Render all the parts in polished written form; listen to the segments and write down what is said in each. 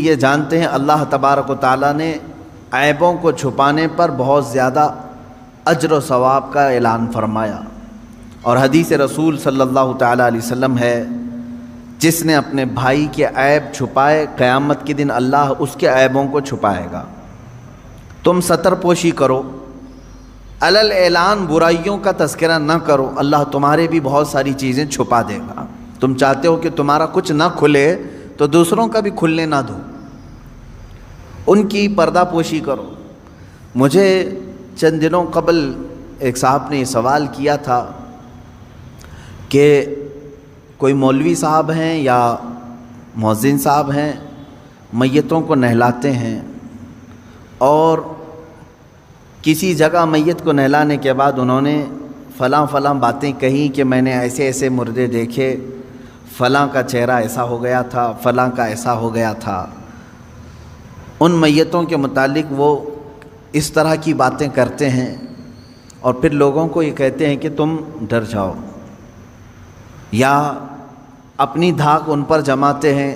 یہ جانتے ہیں اللہ تبارک و تعالیٰ نے عیبوں کو چھپانے پر بہت زیادہ اجر و ثواب کا اعلان فرمایا، اور حدیث رسول صلی اللہ تعالیٰ علیہ وسلم ہے، جس نے اپنے بھائی کے عیب چھپائے قیامت کے دن اللہ اس کے عیبوں کو چھپائے گا۔ تم ستر پوشی کرو، علل اعلان برائیوں کا تذکرہ نہ کرو، اللہ تمہارے بھی بہت ساری چیزیں چھپا دے گا۔ تم چاہتے ہو کہ تمہارا کچھ نہ کھلے تو دوسروں کا بھی کھلنے نہ دو، ان کی پردہ پوشی کرو۔ مجھے چند دنوں قبل ایک صاحب نے یہ سوال کیا تھا کہ کوئی مولوی صاحب ہیں یا مؤذن صاحب ہیں، میتوں کو نہلاتے ہیں، اور کسی جگہ میت کو نہلانے کے بعد انہوں نے فلاں فلاں باتیں کہیں کہ میں نے ایسے ایسے مردے دیکھے، فلاں کا چہرہ ایسا ہو گیا تھا، فلاں کا ایسا ہو گیا تھا۔ ان میتوں کے متعلق وہ اس طرح کی باتیں کرتے ہیں، اور پھر لوگوں کو یہ کہتے ہیں کہ تم ڈر جاؤ، یا اپنی دھاک ان پر جماتے ہیں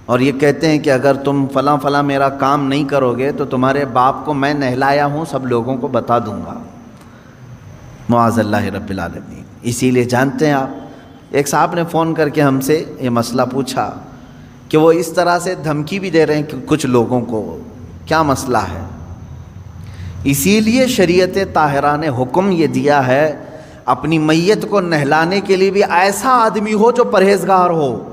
اور یہ کہتے ہیں کہ اگر تم فلاں فلاں میرا کام نہیں کرو گے تو تمہارے باپ کو میں نہلایا ہوں سب لوگوں کو بتا دوں گا، معاذ اللہ رب العالمین۔ اسی لیے جانتے ہیں آپ، ایک صاحب نے فون کر کے ہم سے یہ مسئلہ پوچھا کہ وہ اس طرح سے دھمکی بھی دے رہے ہیں کہ کچھ لوگوں کو، کیا مسئلہ ہے؟ اسی لیے شریعت طاہرہ نے حکم یہ دیا ہے اپنی میت کو نہلانے کے لیے بھی ایسا آدمی ہو جو پرہیزگار ہو۔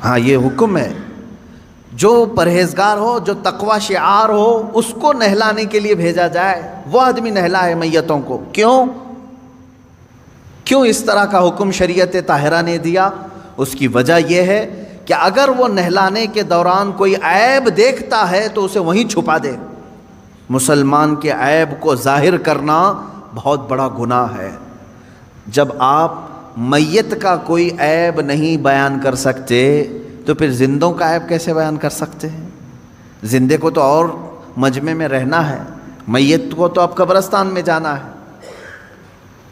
ہاں یہ حکم ہے، جو پرہیزگار ہو، جو تقوی شعار ہو، اس کو نہلانے کے لیے بھیجا جائے، وہ آدمی نہلائے میتوں کو۔ کیوں اس طرح کا حکم شریعت طاہرہ نے دیا؟ اس کی وجہ یہ ہے کہ اگر وہ نہلانے کے دوران کوئی عیب دیکھتا ہے تو اسے وہیں چھپا دے۔ مسلمان کے عیب کو ظاہر کرنا بہت بڑا گناہ ہے۔ جب آپ میت کا کوئی عیب نہیں بیان کر سکتے تو پھر زندوں کا عیب کیسے بیان کر سکتے ہیں؟ زندے کو تو اور مجمع میں رہنا ہے، میت کو تو اب قبرستان میں جانا ہے۔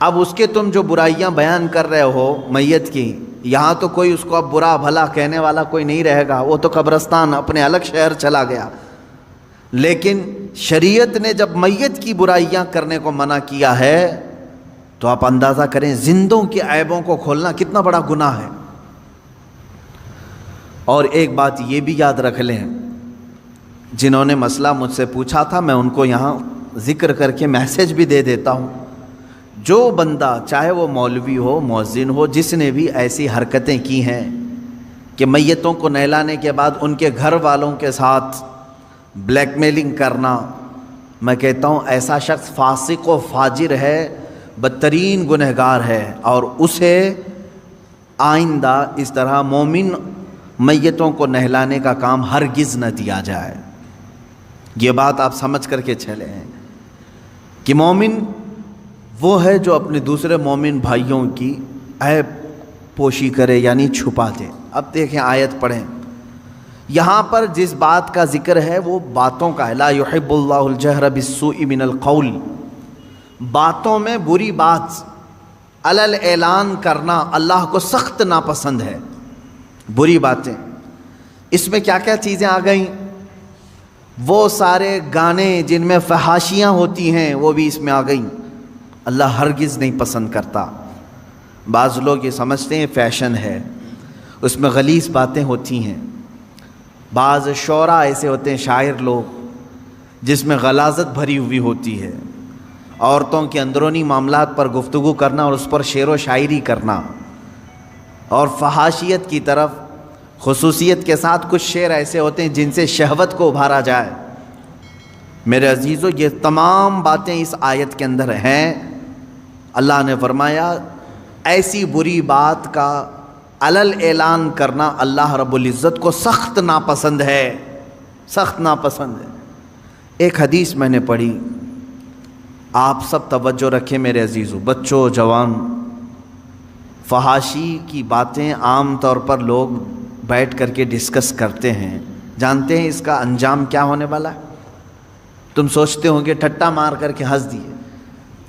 اب اس کے تم جو برائیاں بیان کر رہے ہو میت کی، یہاں تو کوئی اس کو اب برا بھلا کہنے والا کوئی نہیں رہے گا، وہ تو قبرستان اپنے الگ شہر چلا گیا۔ لیکن شریعت نے جب میت کی برائیاں کرنے کو منع کیا ہے تو آپ اندازہ کریں زندوں کے عیبوں کو کھولنا کتنا بڑا گناہ ہے۔ اور ایک بات یہ بھی یاد رکھ لیں، جنہوں نے مسئلہ مجھ سے پوچھا تھا میں ان کو یہاں ذکر کر کے میسج بھی دے دیتا ہوں، جو بندہ چاہے وہ مولوی ہو، مؤذن ہو، جس نے بھی ایسی حرکتیں کی ہیں کہ میتوں کو نہلانے کے بعد ان کے گھر والوں کے ساتھ بلیک میلنگ کرنا، میں کہتا ہوں ایسا شخص فاسق و فاجر ہے، بدترین گنہگار ہے، اور اسے آئندہ اس طرح مومن میتوں کو نہلانے کا کام ہرگز نہ دیا جائے۔ یہ بات آپ سمجھ کر کے چلے ہیں کہ مومن وہ ہے جو اپنے دوسرے مومن بھائیوں کی عیب پوشی کرے، یعنی چھپا دے۔ اب دیکھیں آیت پڑھیں، یہاں پر جس بات کا ذکر ہے وہ باتوں کا ہے، لا يحب اللہ الجہر بالسوء من القول، باتوں میں بری بات علل اعلان کرنا اللہ کو سخت ناپسند ہے۔ بری باتیں، اس میں کیا کیا چیزیں آ گئیں؟ وہ سارے گانے جن میں فحاشیاں ہوتی ہیں وہ بھی اس میں آ گئیں، اللہ ہرگز نہیں پسند کرتا۔ بعض لوگ یہ سمجھتے ہیں فیشن ہے، اس میں غلیظ باتیں ہوتی ہیں۔ بعض شعراء ایسے ہوتے ہیں، شاعر لوگ، جس میں غلاظت بھری ہوئی ہوتی ہے، عورتوں کے اندرونی معاملات پر گفتگو کرنا اور اس پر شعر و شاعری کرنا، اور فحاشیت کی طرف خصوصیت کے ساتھ کچھ شعر ایسے ہوتے ہیں جن سے شہوت کو ابھارا جائے۔ میرے عزیزو، یہ تمام باتیں اس آیت کے اندر ہیں۔ اللہ نے فرمایا ایسی بری بات کا علل اعلان کرنا اللہ رب العزت کو سخت ناپسند ہے، سخت ناپسند ہے۔ ایک حدیث میں نے پڑھی، آپ سب توجہ رکھیں میرے عزیزو، بچوں، جوان، فحاشی کی باتیں عام طور پر لوگ بیٹھ کر کے ڈسکس کرتے ہیں، جانتے ہیں اس کا انجام کیا ہونے والا ہے؟ تم سوچتے ہوں گے ٹھٹا مار کر کے ہنس دیے،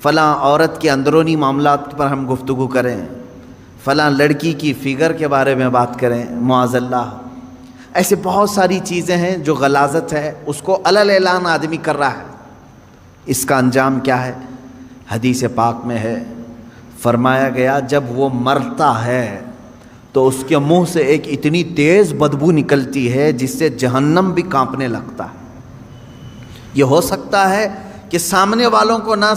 فلاں عورت کے اندرونی معاملات پر ہم گفتگو کریں، فلاں لڑکی کی فگر کے بارے میں بات کریں، معاذ اللہ، ایسے بہت ساری چیزیں ہیں جو غلاظت ہے، اس کو علل اعلان آدمی کر رہا ہے. اس کا انجام کیا ہے؟ حدیث پاک میں ہے، فرمایا گیا جب وہ مرتا ہے تو اس کے منہ سے ایک اتنی تیز بدبو نکلتی ہے جس سے جہنم بھی کانپنے لگتا ہے. یہ ہو سکتا ہے کہ سامنے والوں کو نہ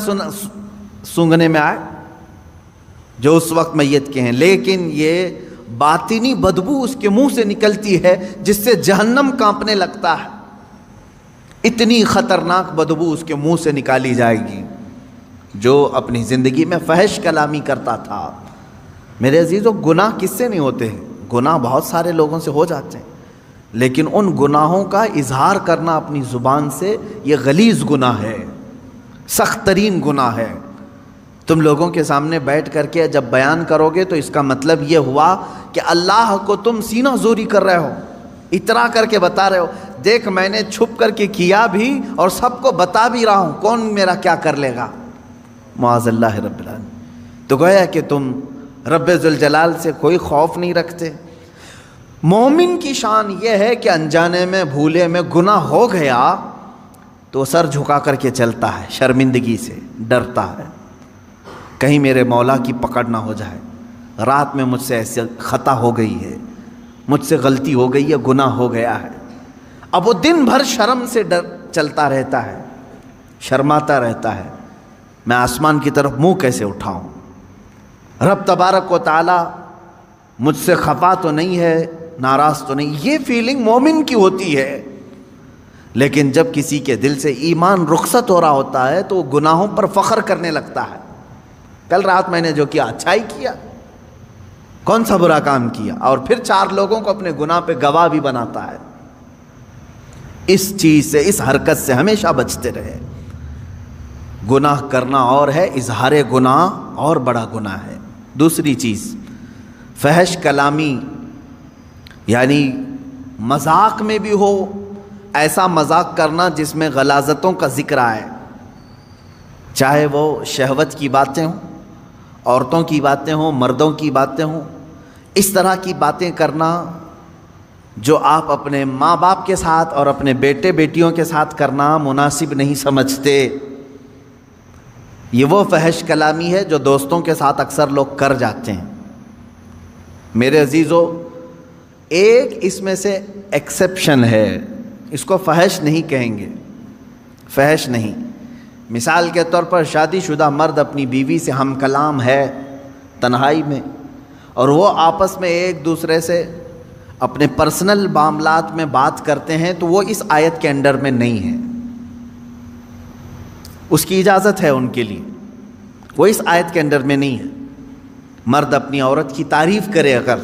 سونگھنے میں آئے جو اس وقت میت کے ہیں، لیکن یہ باطنی بدبو اس کے منہ سے نکلتی ہے جس سے جہنم کانپنے لگتا ہے. اتنی خطرناک بدبو اس کے منہ سے نکالی جائے گی. جو اپنی زندگی میں فحش کلامی کرتا تھا. میرے عزیزو، گناہ کس سے نہیں ہوتے ہیں؟ گناہ بہت سارے لوگوں سے ہو جاتے ہیں، لیکن ان گناہوں کا اظہار کرنا اپنی زبان سے یہ غلیظ گناہ ہے، سخت ترین گناہ ہے. تم لوگوں کے سامنے بیٹھ کر کے جب بیان کرو گے تو اس کا مطلب یہ ہوا کہ اللہ کو تم سینہ زوری کر رہے ہو، اترا کر کے بتا رہے ہو، دیکھ میں نے چھپ کر کے کیا بھی اور سب کو بتا بھی رہا ہوں، کون میرا کیا کر لے گا. معاذ اللہ رب العالمین. تو گویا کہ تم رب ذوالجلال سے کوئی خوف نہیں رکھتے. مومن کی شان یہ ہے کہ انجانے میں بھولے میں گناہ ہو گیا تو سر جھکا کر کے چلتا ہے، شرمندگی سے ڈرتا ہے، کہیں میرے مولا کی پکڑ نہ ہو جائے. رات میں مجھ سے ایسے خطا ہو گئی ہے، مجھ سے غلطی ہو گئی ہے، گناہ ہو گیا ہے. اب وہ دن بھر شرم سے چلتا رہتا ہے، شرماتا رہتا ہے، میں آسمان کی طرف منہ کیسے اٹھاؤں، رب تبارک و تعالی مجھ سے خفا تو نہیں ہے، ناراض تو نہیں. یہ فیلنگ مومن کی ہوتی ہے. لیکن جب کسی کے دل سے ایمان رخصت ہو رہا ہوتا ہے تو وہ گناہوں پر فخر کرنے لگتا ہے. کل رات میں نے جو کیا اچھا ہی کیا، کون سا برا کام کیا، اور پھر 4 لوگوں کو اپنے گناہ پہ گواہ بھی بناتا ہے. اس چیز سے، اس حرکت سے ہمیشہ بچتے رہے. گناہ کرنا اور ہے، اظہار گناہ اور بڑا گناہ ہے. دوسری چیز فحش کلامی، یعنی مذاق میں بھی ہو، ایسا مذاق کرنا جس میں غلاظتوں کا ذکر آئے، چاہے وہ شہوت کی باتیں ہوں، عورتوں کی باتیں ہوں، مردوں کی باتیں ہوں. اس طرح کی باتیں کرنا جو آپ اپنے ماں باپ کے ساتھ اور اپنے بیٹے بیٹیوں کے ساتھ کرنا مناسب نہیں سمجھتے. یہ وہ فحش کلامی ہے جو دوستوں کے ساتھ اکثر لوگ کر جاتے ہیں. میرے عزیزو، ایک اس میں سے ایکسیپشن ہے، اس کو فحش نہیں کہیں گے، فحش نہیں. مثال کے طور پر شادی شدہ مرد اپنی بیوی سے ہم کلام ہے تنہائی میں، اور وہ آپس میں ایک دوسرے سے اپنے پرسنل معاملات میں بات کرتے ہیں، تو وہ اس آیت کے انڈر میں نہیں ہے. اس کی اجازت ہے ان کے لیے، وہ اس آیت کے انڈر میں نہیں ہے. مرد اپنی عورت کی تعریف کرے، اگر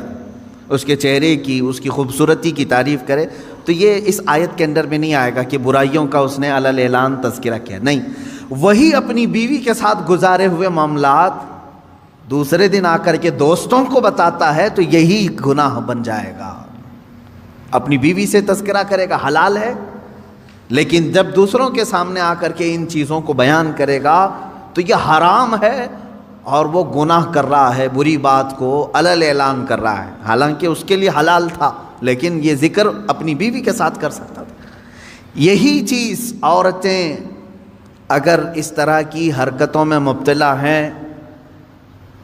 اس کے چہرے کی، اس کی خوبصورتی کی تعریف کرے، تو یہ اس آیت کے انڈر میں نہیں آئے گا کہ برائیوں کا اس نے علل اعلان تذکرہ کیا. نہیں، وہی اپنی بیوی کے ساتھ گزارے ہوئے معاملات دوسرے دن آ کر کے دوستوں کو بتاتا ہے تو یہی گناہ بن جائے گا. اپنی بیوی سے تذکرہ کرے گا، حلال ہے، لیکن جب دوسروں کے سامنے آ کر کے ان چیزوں کو بیان کرے گا تو یہ حرام ہے اور وہ گناہ کر رہا ہے، بری بات کو علل اعلان کر رہا ہے. حالانکہ اس کے لیے حلال تھا، لیکن یہ ذکر اپنی بیوی کے ساتھ کر سکتا تھا. یہی چیز عورتیں اگر اس طرح کی حرکتوں میں مبتلا ہیں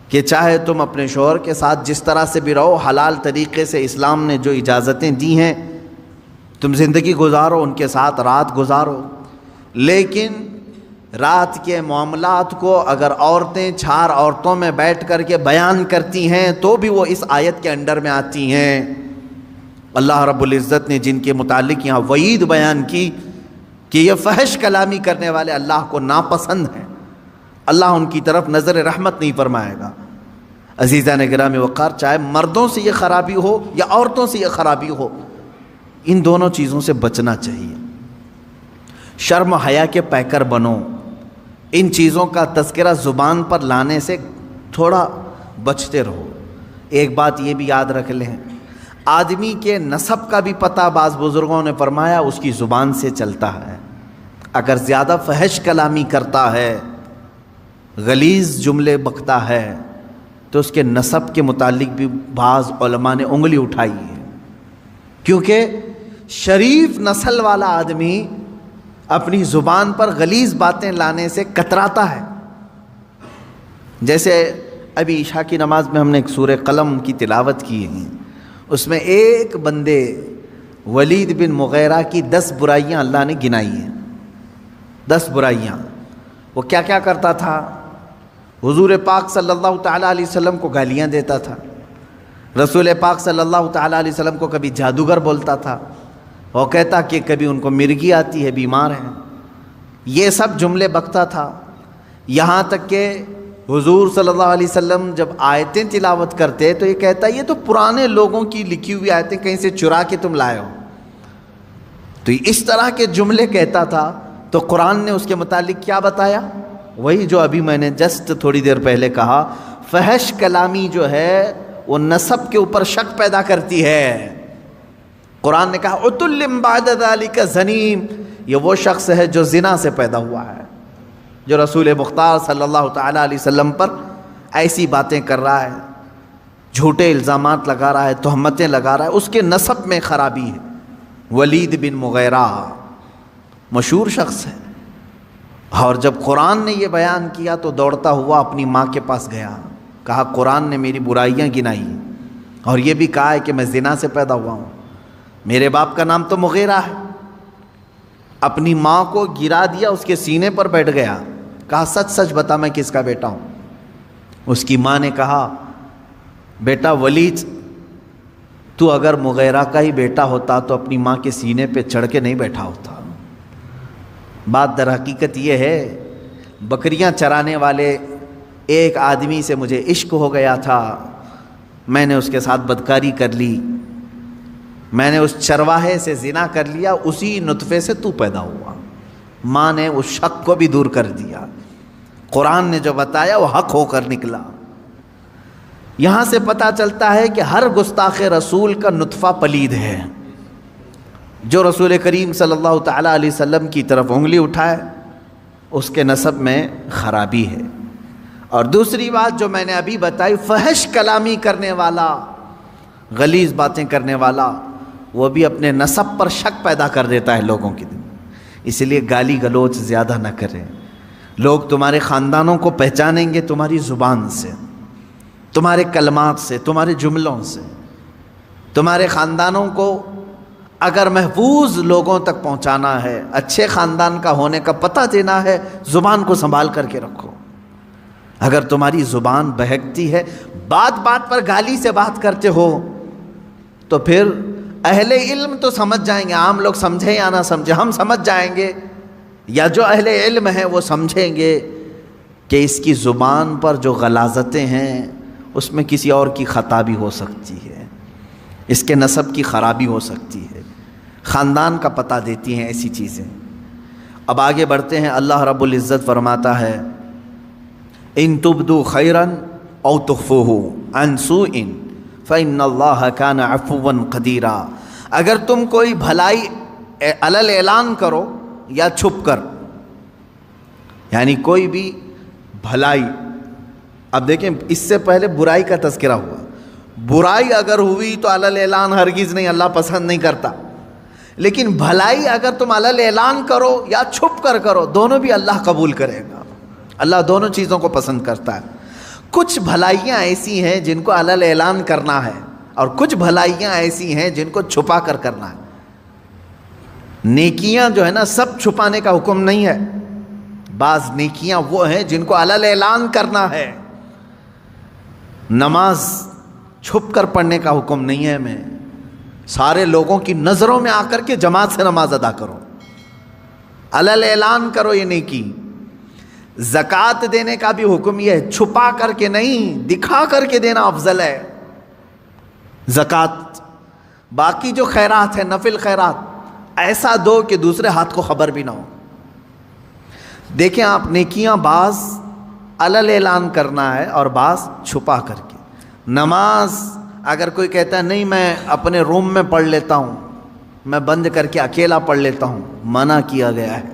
کہ چاہے تم اپنے شوہر کے ساتھ جس طرح سے بھی رہو، حلال طریقے سے اسلام نے جو اجازتیں دی ہیں تم زندگی گزارو، ان کے ساتھ رات گزارو، لیکن رات کے معاملات کو اگر عورتیں 4 عورتوں میں بیٹھ کر کے بیان کرتی ہیں تو بھی وہ اس آیت کے انڈر میں آتی ہیں. اللہ رب العزت نے جن کے متعلق یہاں وعید بیان کی کہ یہ فحش کلامی کرنے والے اللہ کو ناپسند ہیں، اللہ ان کی طرف نظر رحمت نہیں فرمائے گا. عزیزان گرامی وقار، چاہے مردوں سے یہ خرابی ہو یا عورتوں سے یہ خرابی ہو، ان دونوں چیزوں سے بچنا چاہیے. شرم و حیا کے پیکر بنو، ان چیزوں کا تذکرہ زبان پر لانے سے تھوڑا بچتے رہو. ایک بات یہ بھی یاد رکھ لیں، آدمی کے نسب کا بھی پتہ بعض بزرگوں نے فرمایا اس کی زبان سے چلتا ہے. اگر زیادہ فحش کلامی کرتا ہے، غلیظ جملے بکتا ہے، تو اس کے نسب کے متعلق بھی بعض علماء نے انگلی اٹھائی ہے. کیونکہ شریف نسل والا آدمی اپنی زبان پر غلیظ باتیں لانے سے کتراتا ہے. جیسے ابھی عشاء کی نماز میں ہم نے ایک سورہ قلم کی تلاوت کی ہے، اس میں ایک بندے ولید بن مغیرہ کی 10 برائیاں اللہ نے گنائی ہیں. 10 برائیاں. وہ کیا کیا کرتا تھا؟ حضور پاک صلی اللہ تعالیٰ علیہ وسلم کو گالیاں دیتا تھا. رسول پاک صلی اللہ تعالیٰ علیہ وسلم کو کبھی جادوگر بولتا تھا. وہ کہتا کہ کبھی ان کو مرگی آتی ہے، بیمار ہیں. یہ سب جملے بکتا تھا. یہاں تک کہ حضور صلی اللہ علیہ وسلم جب آیتیں تلاوت کرتے تو یہ کہتا یہ تو پرانے لوگوں کی لکھی ہوئی آیتیں کہیں سے چرا کے تم لائے ہو. تو اس طرح کے جملے کہتا تھا. تو قرآن نے اس کے متعلق کیا بتایا؟ وہی جو ابھی میں نے جسٹ تھوڑی دیر پہلے کہا، فحش کلامی جو ہے وہ نسب کے اوپر شک پیدا کرتی ہے. قرآن نے کہا عتل بعد ذلک زنیم، یہ وہ شخص ہے جو زنا سے پیدا ہوا ہے، جو رسول مختار صلی اللہ تعالیٰ علیہ وسلم پر ایسی باتیں کر رہا ہے، جھوٹے الزامات لگا رہا ہے، تہمتیں لگا رہا ہے، اس کے نسب میں خرابی ہے. ولید بن مغیرہ مشہور شخص ہے. اور جب قرآن نے یہ بیان کیا تو دوڑتا ہوا اپنی ماں کے پاس گیا. کہا قرآن نے میری برائیاں گنائی اور یہ بھی کہا ہے کہ میں زنا سے پیدا ہوا ہوں، میرے باپ کا نام تو مغیرہ ہے. اپنی ماں کو گرا دیا، اس کے سینے پر بیٹھ گیا. کہا سچ سچ بتا میں کس کا بیٹا ہوں. اس کی ماں نے کہا بیٹا ولید، تو اگر مغیرہ کا ہی بیٹا ہوتا تو اپنی ماں کے سینے پہ چڑھ کے نہیں بیٹھا ہوتا. بات در حقیقت یہ ہے، بکریاں چرانے والے ایک آدمی سے مجھے عشق ہو گیا تھا، میں نے اس کے ساتھ بدکاری کر لی، میں نے اس چرواہے سے زنا کر لیا، اسی نطفے سے تو پیدا ہوا. ماں نے اس شک کو بھی دور کر دیا. قرآن نے جو بتایا وہ حق ہو کر نکلا. یہاں سے پتہ چلتا ہے کہ ہر گستاخ رسول کا نطفہ پلید ہے. جو رسول کریم صلی اللہ تعالیٰ علیہ وسلم کی طرف انگلی اٹھائے اس کے نسب میں خرابی ہے. اور دوسری بات جو میں نے ابھی بتائی، فحش کلامی کرنے والا، غلیظ باتیں کرنے والا، وہ بھی اپنے نسب پر شک پیدا کر دیتا ہے لوگوں کے دل. اس لیے گالی گلوچ زیادہ نہ کریں. لوگ تمہارے خاندانوں کو پہچانیں گے تمہاری زبان سے، تمہارے کلمات سے، تمہارے جملوں سے. تمہارے خاندانوں کو اگر محفوظ لوگوں تک پہنچانا ہے، اچھے خاندان کا ہونے کا پتہ دینا ہے، زبان کو سنبھال کر کے رکھو. اگر تمہاری زبان بہکتی ہے، بات بات پر گالی سے بات کرتے ہو، تو پھر اہل علم تو سمجھ جائیں گے، عام لوگ سمجھیں یا نہ سمجھیں، ہم سمجھ جائیں گے، یا جو اہل علم ہیں وہ سمجھیں گے کہ اس کی زبان پر جو غلاظتیں ہیں اس میں کسی اور کی خطا بھی ہو سکتی ہے، اس کے نسب کی خرابی ہو سکتی ہے، خاندان کا پتہ دیتی ہیں ایسی چیزیں. اب آگے بڑھتے ہیں. اللہ رب العزت فرماتا ہے ان تبدو خیرا او تخفوه عن سوء فإن اللہ کان عفوا قدیرا. اگر تم کوئی بھلائی علل اعلان کرو یا چھپ کر، یعنی کوئی بھی بھلائی. اب دیکھیں اس سے پہلے برائی کا تذکرہ ہوا. برائی اگر ہوئی تو علل اعلان ہرگز نہیں، اللہ پسند نہیں کرتا. لیکن بھلائی اگر تم علل اعلان کرو یا چھپ کر کرو، دونوں بھی اللہ قبول کرے گا. اللہ دونوں چیزوں کو پسند کرتا ہے. کچھ بھلائیاں ایسی ہیں جن کو علل اعلان کرنا ہے، اور کچھ بھلائیاں ایسی ہیں جن کو چھپا کر کرنا ہے. نیکیاں جو ہے نا سب چھپانے کا حکم نہیں ہے. بعض نیکیاں وہ ہیں جن کو علل اعلان کرنا ہے. نماز چھپ کر پڑھنے کا حکم نہیں ہے. میں سارے لوگوں کی نظروں میں آ کر کے جماعت سے نماز ادا کرو، علل اعلان کرو یہ نیکی. زکوٰۃ دینے کا بھی حکم یہ ہے، چھپا کر کے نہیں، دکھا کر کے دینا افضل ہے زکوٰۃ. باقی جو خیرات ہے، نفل خیرات، ایسا دو کہ دوسرے ہاتھ کو خبر بھی نہ ہو. دیکھیں آپ، نیکیاں بعض علل اعلان کرنا ہے اور بعض چھپا کر کے. نماز اگر کوئی کہتا ہے نہیں میں اپنے روم میں پڑھ لیتا ہوں، میں بند کر کے اکیلا پڑھ لیتا ہوں، منع کیا گیا ہے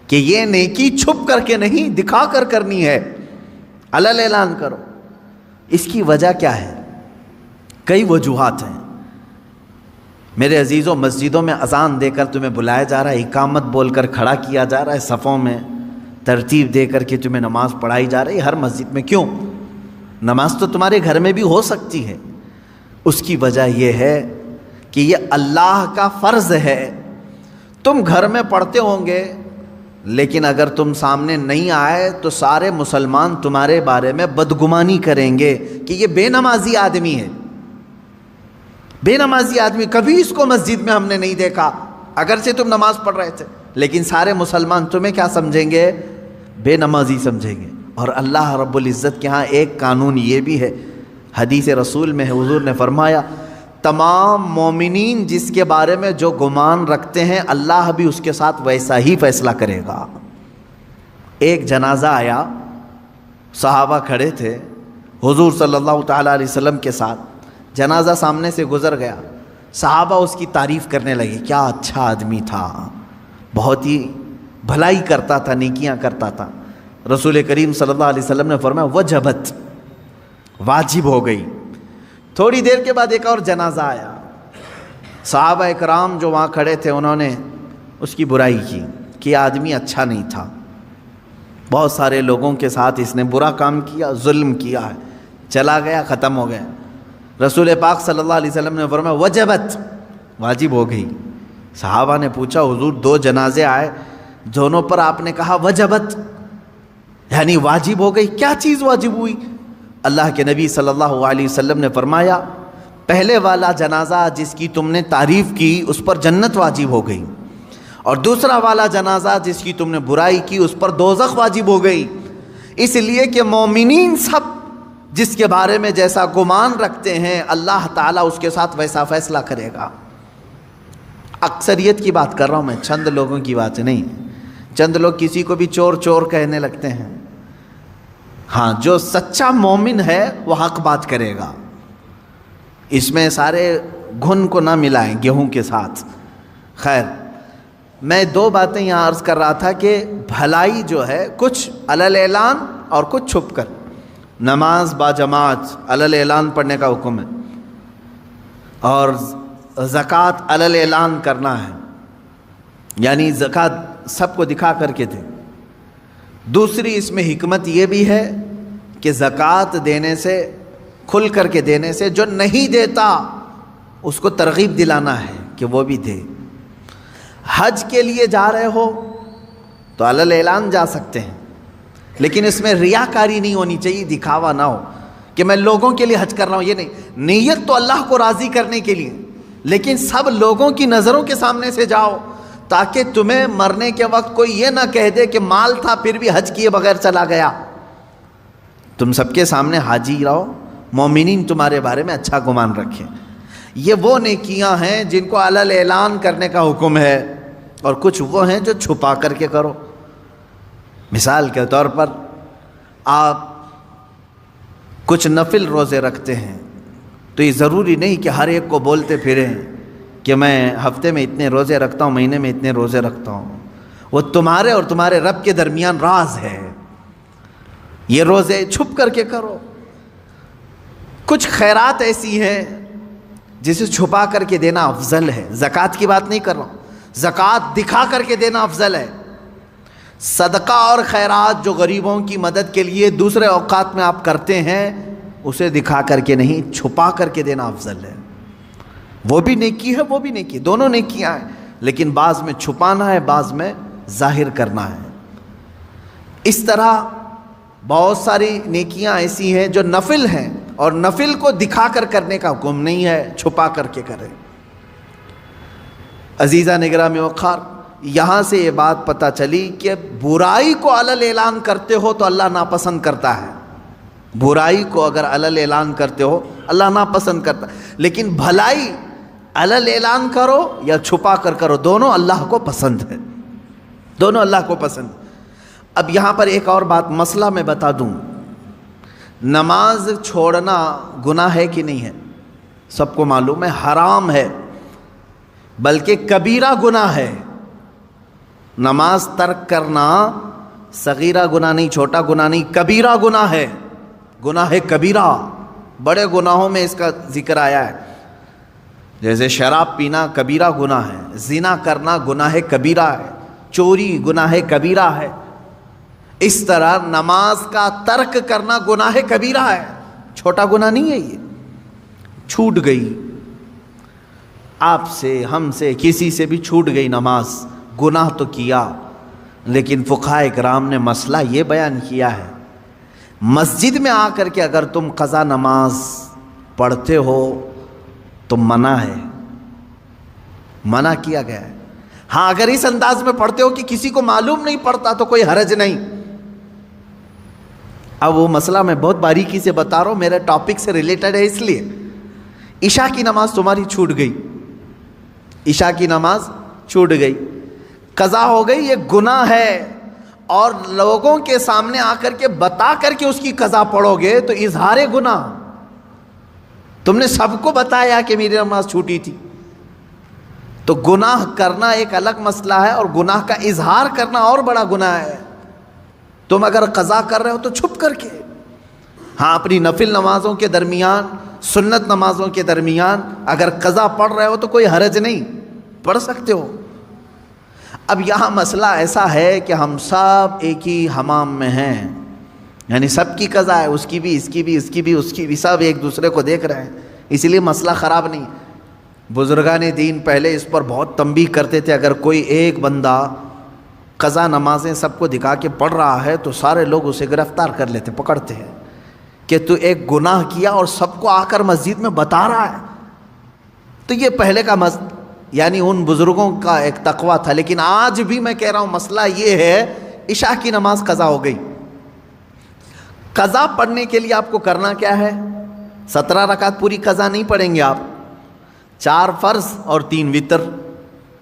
کہ یہ نیکی چھپ کر کے نہیں، دکھا کر کرنی ہے، علل اعلان کرو. اس کی وجہ کیا ہے؟ کئی وجوہات ہیں. میرے عزیزوں، مسجدوں میں اذان دے کر تمہیں بلایا جا رہا ہے، اقامت بول کر کھڑا کیا جا رہا ہے، صفوں میں ترتیب دے کر کے تمہیں نماز پڑھائی جا رہی ہے ہر مسجد میں. کیوں؟ نماز تو تمہارے گھر میں بھی ہو سکتی ہے. اس کی وجہ یہ ہے کہ یہ اللہ کا فرض ہے. تم گھر میں پڑھتے ہوں گے، لیکن اگر تم سامنے نہیں آئے تو سارے مسلمان تمہارے بارے میں بدگمانی کریں گے کہ یہ بے نمازی آدمی ہے. بے نمازی آدمی، کبھی اس کو مسجد میں ہم نے نہیں دیکھا، اگرچہ تم نماز پڑھ رہے تھے، لیکن سارے مسلمان تمہیں کیا سمجھیں گے؟ بے نمازی سمجھیں گے. اور اللہ رب العزت کے ہاں ایک قانون یہ بھی ہے، حدیث رسول میں ہے، حضور نے فرمایا تمام مومنین جس کے بارے میں جو گمان رکھتے ہیں اللہ بھی اس کے ساتھ ویسا ہی فیصلہ کرے گا. ایک جنازہ آیا، صحابہ کھڑے تھے حضور صلی اللہ تعالیٰ علیہ وسلم کے ساتھ، جنازہ سامنے سے گزر گیا، صحابہ اس کی تعریف کرنے لگے، کیا اچھا آدمی تھا، بہت ہی بھلائی کرتا تھا، نیکیاں کرتا تھا. رسول کریم صلی اللہ علیہ وسلم نے فرمایا وجبت، واجب ہو گئی. تھوڑی دیر کے بعد ایک اور جنازہ آیا، صحابہ اکرام جو وہاں کھڑے تھے انہوں نے اس کی برائی کی کہ یہ آدمی اچھا نہیں تھا، بہت سارے لوگوں کے ساتھ اس نے برا کام کیا، ظلم کیا ہے، چلا گیا، ختم ہو گیا. رسول پاک صلی اللہ علیہ وسلم نے فرمایا وجبت، واجب ہو گئی. صحابہ نے پوچھا حضور دو جنازے آئے، دونوں پر آپ نے کہا وجبت، یعنی واجب ہو گئی، کیا چیز واجب ہوئی؟ اللہ کے نبی صلی اللہ علیہ وسلم نے فرمایا پہلے والا جنازہ جس کی تم نے تعریف کی اس پر جنت واجب ہو گئی، اور دوسرا والا جنازہ جس کی تم نے برائی کی اس پر دوزخ واجب ہو گئی. اس لیے کہ مومنین سب جس کے بارے میں جیسا گمان رکھتے ہیں اللہ تعالیٰ اس کے ساتھ ویسا فیصلہ کرے گا. اکثریت کی بات کر رہا ہوں میں، چند لوگوں کی بات نہیں. چند لوگ کسی کو بھی چور چور کہنے لگتے ہیں. ہاں، جو سچا مومن ہے وہ حق بات کرے گا، اس میں سارے گھن کو نہ ملائیں گیہوں کے ساتھ. خیر، میں دو باتیں یہاں عرض کر رہا تھا کہ بھلائی جو ہے کچھ علل اعلان اور کچھ چھپ کر. نماز با جماعت علل اعلان پڑھنے کا حکم ہے، اور زکوٰۃ علل اعلان کرنا ہے، یعنی زکوٰۃ سب کو دکھا کر کے دے. دوسری اس میں حکمت یہ بھی ہے کہ زکوٰۃ دینے سے، کھل کر کے دینے سے جو نہیں دیتا اس کو ترغیب دلانا ہے کہ وہ بھی دے. حج کے لیے جا رہے ہو تو علل اعلان جا سکتے ہیں، لیکن اس میں ریاکاری نہیں ہونی چاہیے، دکھاوا نہ ہو کہ میں لوگوں کے لیے حج کر رہا ہوں. یہ نہیں، نیت تو اللہ کو راضی کرنے کے لیے، لیکن سب لوگوں کی نظروں کے سامنے سے جاؤ تاکہ تمہیں مرنے کے وقت کوئی یہ نہ کہہ دے کہ مال تھا پھر بھی حج کیے بغیر چلا گیا. تم سب کے سامنے حاجی رہو، مومنین تمہارے بارے میں اچھا گمان رکھیں. یہ وہ نیکیاں ہیں جن کو علل اعلان کرنے کا حکم ہے، اور کچھ وہ ہیں جو چھپا کر کے کرو. مثال کے طور پر آپ کچھ نفل روزے رکھتے ہیں تو یہ ضروری نہیں کہ ہر ایک کو بولتے پھریں کہ میں ہفتے میں اتنے روزے رکھتا ہوں، مہینے میں اتنے روزے رکھتا ہوں. وہ تمہارے اور تمہارے رب کے درمیان راز ہے. یہ روزے چھپ کر کے کرو. کچھ خیرات ایسی ہیں جسے چھپا کر کے دینا افضل ہے. زکوٰۃ کی بات نہیں کر رہا ہوں، زکوٰۃ دکھا کر کے دینا افضل ہے. صدقہ اور خیرات جو غریبوں کی مدد کے لیے دوسرے اوقات میں آپ کرتے ہیں اسے دکھا کر کے نہیں، چھپا کر کے دینا افضل ہے. وہ بھی نیکی ہے، وہ بھی نیکی، دونوں نیکیاں ہیں، لیکن بعض میں چھپانا ہے، بعض میں ظاہر کرنا ہے. اس طرح بہت ساری نیکیاں ایسی ہیں جو نفل ہیں، اور نفل کو دکھا کر کرنے کا حکم نہیں ہے، چھپا کر کے کریں. عزیزہ نگرامی وقار، یہاں سے یہ بات پتہ چلی کہ برائی کو علل اعلان کرتے ہو تو اللہ ناپسند کرتا ہے. برائی کو اگر علل اعلان کرتے ہو اللہ ناپسند کرتا ہے، لیکن بھلائی علل اعلان کرو یا چھپا کر کرو، دونوں اللہ کو پسند ہے، دونوں اللہ کو پسند. اب یہاں پر ایک اور بات، مسئلہ میں بتا دوں، نماز چھوڑنا گناہ ہے کہ نہیں ہے؟ سب کو معلوم ہے حرام ہے، بلکہ کبیرہ گناہ ہے. نماز ترک کرنا صغیرہ گناہ نہیں، چھوٹا گناہ نہیں، کبیرہ گناہ ہے. گناہ کبیرہ، بڑے گناہوں میں اس کا ذکر آیا ہے. جیسے شراب پینا کبیرہ گناہ ہے، زنا کرنا گناہ کبیرہ ہے، چوری گناہ کبیرہ ہے، اس طرح نماز کا ترک کرنا گناہ کبیرہ ہے، چھوٹا گناہ نہیں ہے۔ یہ چھوٹ گئی آپ سے، ہم سے، کسی سے بھی چھوٹ گئی نماز، گناہ تو کیا، لیکن فقہاء کرام نے مسئلہ یہ بیان کیا ہے، مسجد میں آ کر کے اگر تم قضا نماز پڑھتے ہو تو منع ہے، منع کیا گیا ہے۔ ہاں اگر اس انداز میں پڑھتے ہو کہ کسی کو معلوم نہیں پڑتا تو کوئی حرج نہیں۔ اب وہ مسئلہ میں بہت باریکی سے بتا رہا ہوں، میرے ٹاپک سے ریلیٹڈ ہے، اس لیے عشاء کی نماز تمہاری چھوٹ گئی، عشاء کی نماز چھوٹ گئی، قضا ہو گئی، یہ گناہ ہے، اور لوگوں کے سامنے آ کر کے بتا کر کے اس کی قضا پڑھو گے تو اظہار گناہ، تم نے سب کو بتایا کہ میری نماز چھوٹی تھی۔ تو گناہ کرنا ایک الگ مسئلہ ہے، اور گناہ کا اظہار کرنا اور بڑا گناہ ہے۔ تم اگر قضا کر رہے ہو تو چھپ کر کے، ہاں اپنی نفل نمازوں کے درمیان، سنت نمازوں کے درمیان اگر قضا پڑھ رہے ہو تو کوئی حرج نہیں، پڑھ سکتے ہو۔ اب یہاں مسئلہ ایسا ہے کہ ہم سب ایک ہی حمام میں ہیں، یعنی سب کی قضا ہے، اس کی بھی، اس کی بھی، اس کی بھی، اس کی بھی، سب ایک دوسرے کو دیکھ رہے ہیں، اسی لیے مسئلہ خراب نہیں۔ بزرگان دین پہلے اس پر بہت تنبیہ کرتے تھے، اگر کوئی ایک بندہ قضا نمازیں سب کو دکھا کے پڑھ رہا ہے تو سارے لوگ اسے گرفتار کر لیتے، پکڑتے ہیں کہ تو ایک گناہ کیا اور سب کو آ کر مسجد میں بتا رہا ہے۔ تو یہ پہلے کا یعنی ان بزرگوں کا ایک تقویٰ تھا، لیکن آج بھی میں کہہ رہا ہوں مسئلہ یہ ہے، عشاء کی نماز قضا ہو گئی، قضا پڑھنے کے لیے آپ کو کرنا کیا ہے؟ 17 رکعت پوری قضا نہیں پڑھیں گے آپ، 4 فرض اور 3 وتر،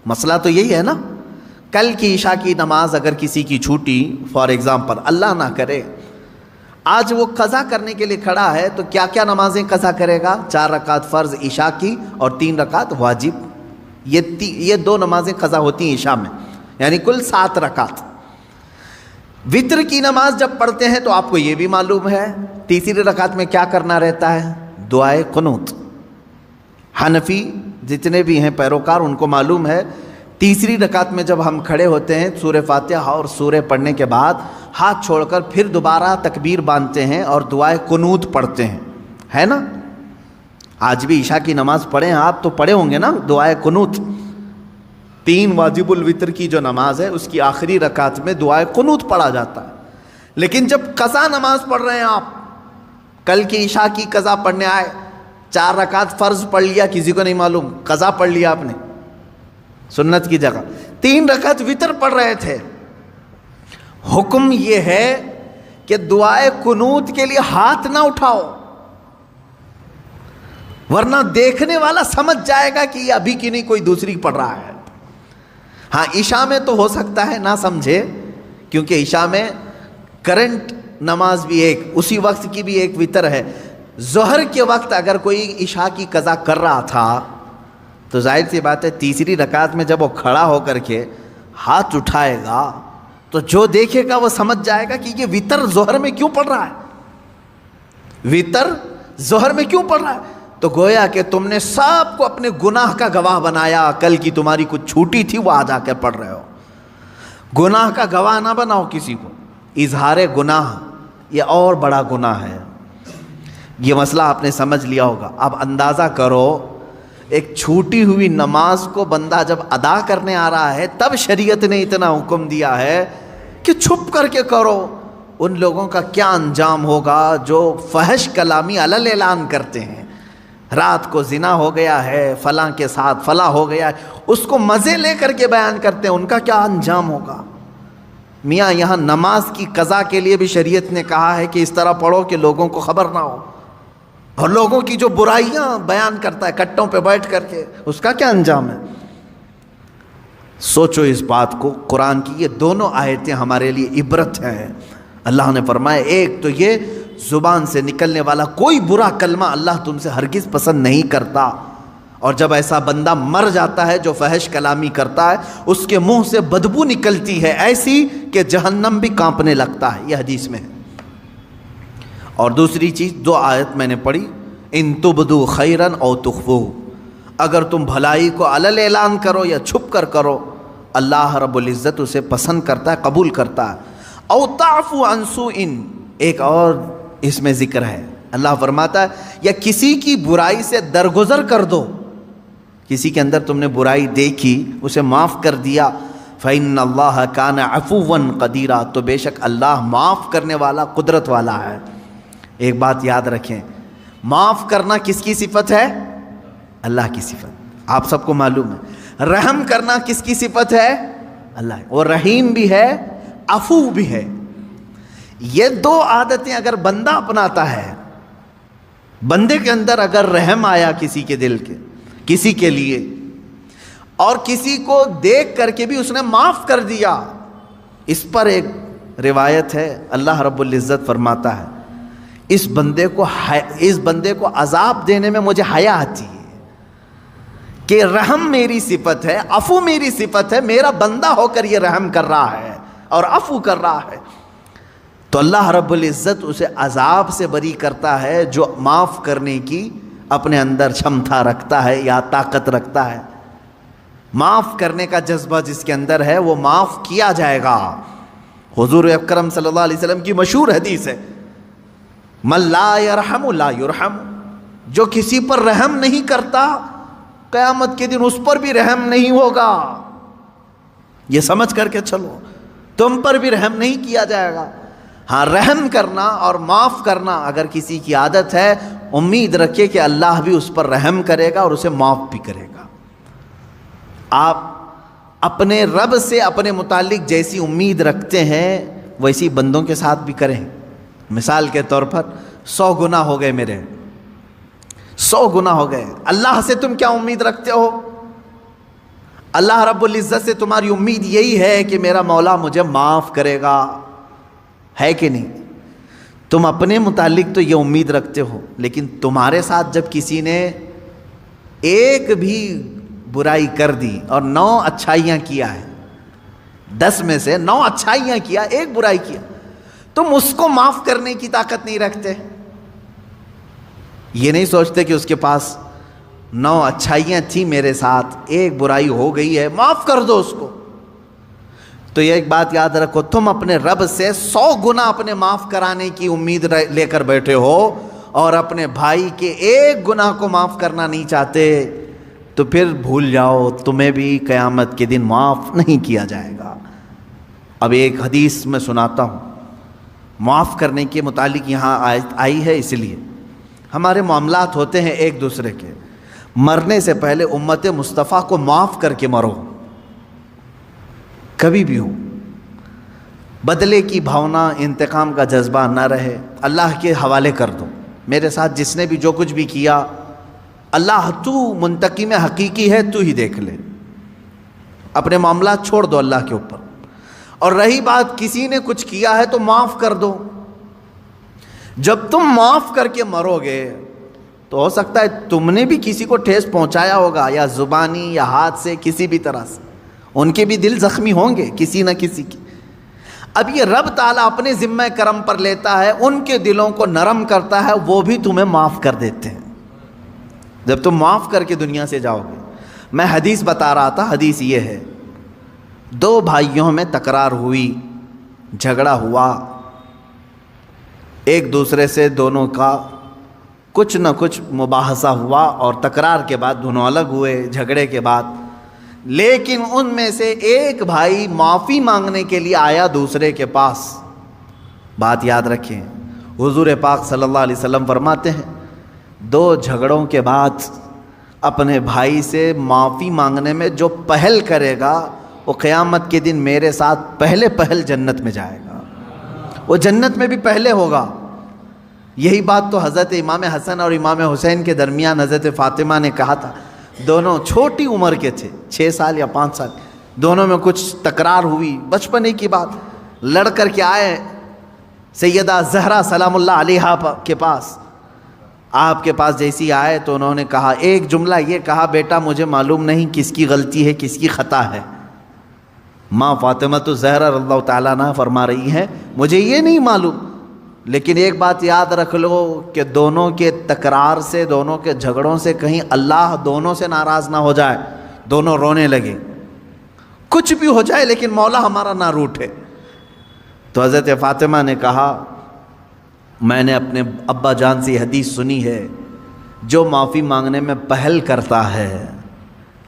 مسئلہ تو یہی ہے نا۔ کل کی عشاء کی نماز اگر کسی کی چھوٹی، فار ایگزامپل اللہ نہ کرے، آج وہ قضا کرنے کے لیے کھڑا ہے تو کیا کیا نمازیں قضا کرے گا؟ 4 رکعت فرض عشاء کی اور 3 رکعت واجب، یہ 2 نمازیں قضا ہوتی ہیں عشاء میں، یعنی کل 7 رکعت۔ وتر کی نماز جب پڑھتے ہیں تو آپ کو یہ بھی معلوم ہے تیسری رکعت میں کیا کرنا رہتا ہے؟ دعائے قنوت۔ حنفی جتنے بھی ہیں پیروکار ان کو معلوم ہے، تیسری رکعت میں جب ہم کھڑے ہوتے ہیں سورہ فاتحہ اور سورہ پڑھنے کے بعد ہاتھ چھوڑ کر پھر دوبارہ تکبیر باندھتے ہیں اور دعائے قنوت پڑھتے ہیں، ہے نا؟ آج بھی عشاء کی نماز پڑھیں آپ تو پڑھے ہوں گے نا دعائے قنوت۔ 3 واجب الوتر کی جو نماز ہے اس کی آخری رکعت میں دعائے قنوت پڑھا جاتا ہے۔ لیکن جب قضا نماز پڑھ رہے ہیں آپ، کل کی عشاء کی قضا پڑھنے آئے، 4 رکعت فرض پڑھ لیا، کسی کو نہیں معلوم، قضا پڑھ لیا آپ نے سنت کی جگہ، 3 رکعت وتر پڑھ رہے تھے، حکم یہ ہے کہ دعائے قنوت کے لیے ہاتھ نہ اٹھاؤ، ورنہ دیکھنے والا سمجھ جائے گا کہ یہ ابھی کی نہیں کوئی دوسری پڑھ رہا ہے۔ ہاں عشاء میں تو ہو سکتا ہے نہ سمجھے، کیونکہ عشاء میں کرنٹ نماز بھی ایک، اسی وقت کی بھی ایک وتر ہے۔ ظہر کے وقت اگر کوئی عشاء کی قضا کر رہا تھا تو ظاہر سی بات ہے تیسری رکعت میں جب وہ کھڑا ہو کر کے ہاتھ اٹھائے گا تو جو دیکھے گا وہ سمجھ جائے گا کہ یہ وتر ظہر میں کیوں پڑھ رہا ہے، وتر ظہر میں کیوں پڑھ رہا ہے۔ تو گویا کہ تم نے سب کو اپنے گناہ کا گواہ بنایا، کل کی تمہاری کچھ چھوٹی تھی وہ آج آ کے پڑھ رہے ہو۔ گناہ کا گواہ نہ بناؤ کسی کو، اظہار گناہ یہ اور بڑا گناہ ہے۔ یہ مسئلہ آپ نے سمجھ لیا ہوگا۔ اب اندازہ کرو ایک چھوٹی ہوئی نماز کو بندہ جب ادا کرنے آ رہا ہے تب شریعت نے اتنا حکم دیا ہے کہ چھپ کر کے کرو، ان لوگوں کا کیا انجام ہوگا جو فحش کلامی علل اعلان کرتے ہیں، رات کو زنا ہو گیا ہے، فلاں کے ساتھ فلاں ہو گیا ہے، اس کو مزے لے کر کے بیان کرتے ہیں، ان کا کیا انجام ہوگا۔ میاں یہاں نماز کی قضا کے لیے بھی شریعت نے کہا ہے کہ اس طرح پڑھو کہ لوگوں کو خبر نہ ہو، اور لوگوں کی جو برائیاں بیان کرتا ہے کٹوں پہ بیٹھ کر کے، اس کا کیا انجام ہے۔ سوچو اس بات کو، قرآن کی یہ دونوں آیتیں ہمارے لیے عبرت ہیں۔ اللہ نے فرمایا ایک تو یہ زبان سے نکلنے والا کوئی برا کلمہ اللہ تم سے ہرگز پسند نہیں کرتا، اور جب ایسا بندہ مر جاتا ہے جو فحش کلامی کرتا ہے اس کے منہ سے بدبو نکلتی ہے ایسی کہ جہنم بھی کانپنے لگتا ہے، یہ حدیث میں ہے۔ اور دوسری چیز 2 آیت میں نے پڑھی، ان تبدو خیرن او تخفو، اگر تم بھلائی کو علل اعلان کرو یا چھپ کر کرو، اللہ رب العزت اسے پسند کرتا ہے، قبول کرتا ہے۔ او تعفو عن سوء، ایک اور اس میں ذکر ہے، اللہ فرماتا ہے یا کسی کی برائی سے درگزر کر دو، کسی کے اندر تم نے برائی دیکھی اسے معاف کر دیا، فإن اللہ کان عفوا قدیرا، تو بے شک اللہ معاف کرنے والا، قدرت والا ہے۔ ایک بات یاد رکھیں، معاف کرنا کس کی صفت ہے؟ اللہ کی صفت، آپ سب کو معلوم ہے۔ رحم کرنا کس کی صفت ہے؟ اللہ، اور رحیم بھی ہے، عفو بھی ہے۔ یہ دو عادتیں اگر بندہ اپناتا ہے، بندے کے اندر اگر رحم آیا کسی کے دل کے، کسی کے لیے، اور کسی کو دیکھ کر کے بھی اس نے معاف کر دیا، اس پر ایک روایت ہے، اللہ رب العزت فرماتا ہے اس بندے کو عذاب دینے میں مجھے حیا آتی ہے کہ رحم میری صفت ہے، عفو میری صفت ہے، میرا بندہ ہو کر یہ رحم کر رہا ہے اور عفو کر رہا ہے، تو اللہ رب العزت اسے عذاب سے بری کرتا ہے جو معاف کرنے کی اپنے اندر چھمتا رکھتا ہے یا طاقت رکھتا ہے۔ معاف کرنے کا جذبہ جس کے اندر ہے وہ معاف کیا جائے گا۔ حضور اکرم صلی اللہ علیہ وسلم کی مشہور حدیث ہے، من لا یرحم لا یرحم، جو کسی پر رحم نہیں کرتا قیامت کے دن اس پر بھی رحم نہیں ہوگا۔ یہ سمجھ کر کے چلو، تم پر بھی رحم نہیں کیا جائے گا۔ ہاں، رحم کرنا اور معاف کرنا اگر کسی کی عادت ہے، امید رکھے کہ اللہ بھی اس پر رحم کرے گا اور اسے معاف بھی کرے گا۔ آپ اپنے رب سے اپنے متعلق جیسی امید رکھتے ہیں ویسی بندوں کے ساتھ بھی کریں۔ مثال کے طور پر 100 گناہ ہو گئے میرے، 100 گناہ ہو گئے، اللہ سے تم کیا امید رکھتے ہو؟ اللہ رب العزت سے تمہاری امید یہی ہے کہ میرا مولا مجھے معاف کرے گا، ہے کہ نہیں؟ تم اپنے متعلق تو یہ امید رکھتے ہو، لیکن تمہارے ساتھ جب کسی نے ایک بھی برائی کر دی اور 9 اچھائیاں کیا ہے، 10 میں سے 9 اچھائیاں کیا، ایک برائی کیا، تم اس کو معاف کرنے کی طاقت نہیں رکھتے؟ یہ نہیں سوچتے کہ اس کے پاس 9 اچھائیاں تھیں میرے ساتھ، ایک برائی ہو گئی ہے، معاف کر دو اس کو۔ تو یہ ایک بات یاد رکھو، تم اپنے رب سے 100 گنا اپنے معاف کرانے کی امید لے کر بیٹھے ہو اور اپنے بھائی کے ایک گناہ کو معاف کرنا نہیں چاہتے، تو پھر بھول جاؤ، تمہیں بھی قیامت کے دن معاف نہیں کیا جائے گا۔ اب ایک حدیث میں سناتا ہوں، معاف کرنے کے متعلق یہاں آئی ہے، اس لیے ہمارے معاملات ہوتے ہیں ایک دوسرے کے، مرنے سے پہلے امت مصطفیٰ کو معاف کر کے مرو، کبھی بھی ہو، بدلے کی بھاونا، انتقام کا جذبہ نہ رہے، اللہ کے حوالے کر دو۔ میرے ساتھ جس نے بھی جو کچھ بھی کیا، اللہ تو منتقم حقیقی ہے، تو ہی دیکھ لے، اپنے معاملات چھوڑ دو اللہ کے اوپر۔ اور رہی بات کسی نے کچھ کیا ہے تو معاف کر دو، جب تم معاف کر کے مرو گے تو ہو سکتا ہے تم نے بھی کسی کو ٹھیس پہنچایا ہوگا، یا زبانی یا ہاتھ سے، کسی بھی طرح سے، ان کے بھی دل زخمی ہوں گے کسی نہ کسی کے۔ اب یہ رب تعالیٰ اپنے ذمہ کرم پر لیتا ہے، ان کے دلوں کو نرم کرتا ہے، وہ بھی تمہیں معاف کر دیتے ہیں جب تم معاف کر کے دنیا سے جاؤ گے۔ میں حدیث بتا رہا تھا، حدیث یہ ہے، 2 بھائیوں میں تکرار ہوئی، جھگڑا ہوا، ایک دوسرے سے دونوں کا کچھ نہ کچھ مباحثہ ہوا، اور تکرار کے بعد دونوں الگ ہوئے، جھگڑے کے بعد، لیکن ان میں سے ایک بھائی معافی مانگنے کے لیے آیا دوسرے کے پاس۔ بات یاد رکھیں، حضور پاک صلی اللہ علیہ وسلم فرماتے ہیں 2 جھگڑوں کے بعد اپنے بھائی سے معافی مانگنے میں جو پہل کرے گا وہ قیامت کے دن میرے ساتھ پہلے جنت میں جائے گا، وہ جنت میں بھی پہلے ہوگا۔ یہی بات تو حضرت امام حسن اور امام حسین کے درمیان حضرت فاطمہ نے کہا تھا، دونوں چھوٹی عمر کے تھے، 6 سال یا 5 سال، دونوں میں کچھ تکرار ہوئی، بچپنے کی بات، لڑ کر کے آئے سیدہ زہرا سلام اللہ علیہا کے پاس۔ آپ کے پاس جیسی آئے تو انہوں نے کہا، ایک جملہ یہ کہا، بیٹا مجھے معلوم نہیں کس کی غلطی ہے کس کی خطا ہے۔ ماں فاطمہ تو زہرا رضی اللہ تعالیٰ عنہا فرما رہی ہیں، مجھے یہ نہیں معلوم، لیکن ایک بات یاد رکھ لو کہ دونوں کے تکرار سے، دونوں کے جھگڑوں سے کہیں اللہ دونوں سے ناراض نہ ہو جائے، دونوں رونے لگے، کچھ بھی ہو جائے لیکن مولا ہمارا نہ روٹھے۔ تو حضرت فاطمہ نے کہا میں نے اپنے ابا جان سے یہ حدیث سنی ہے، جو معافی مانگنے میں پہل کرتا ہے،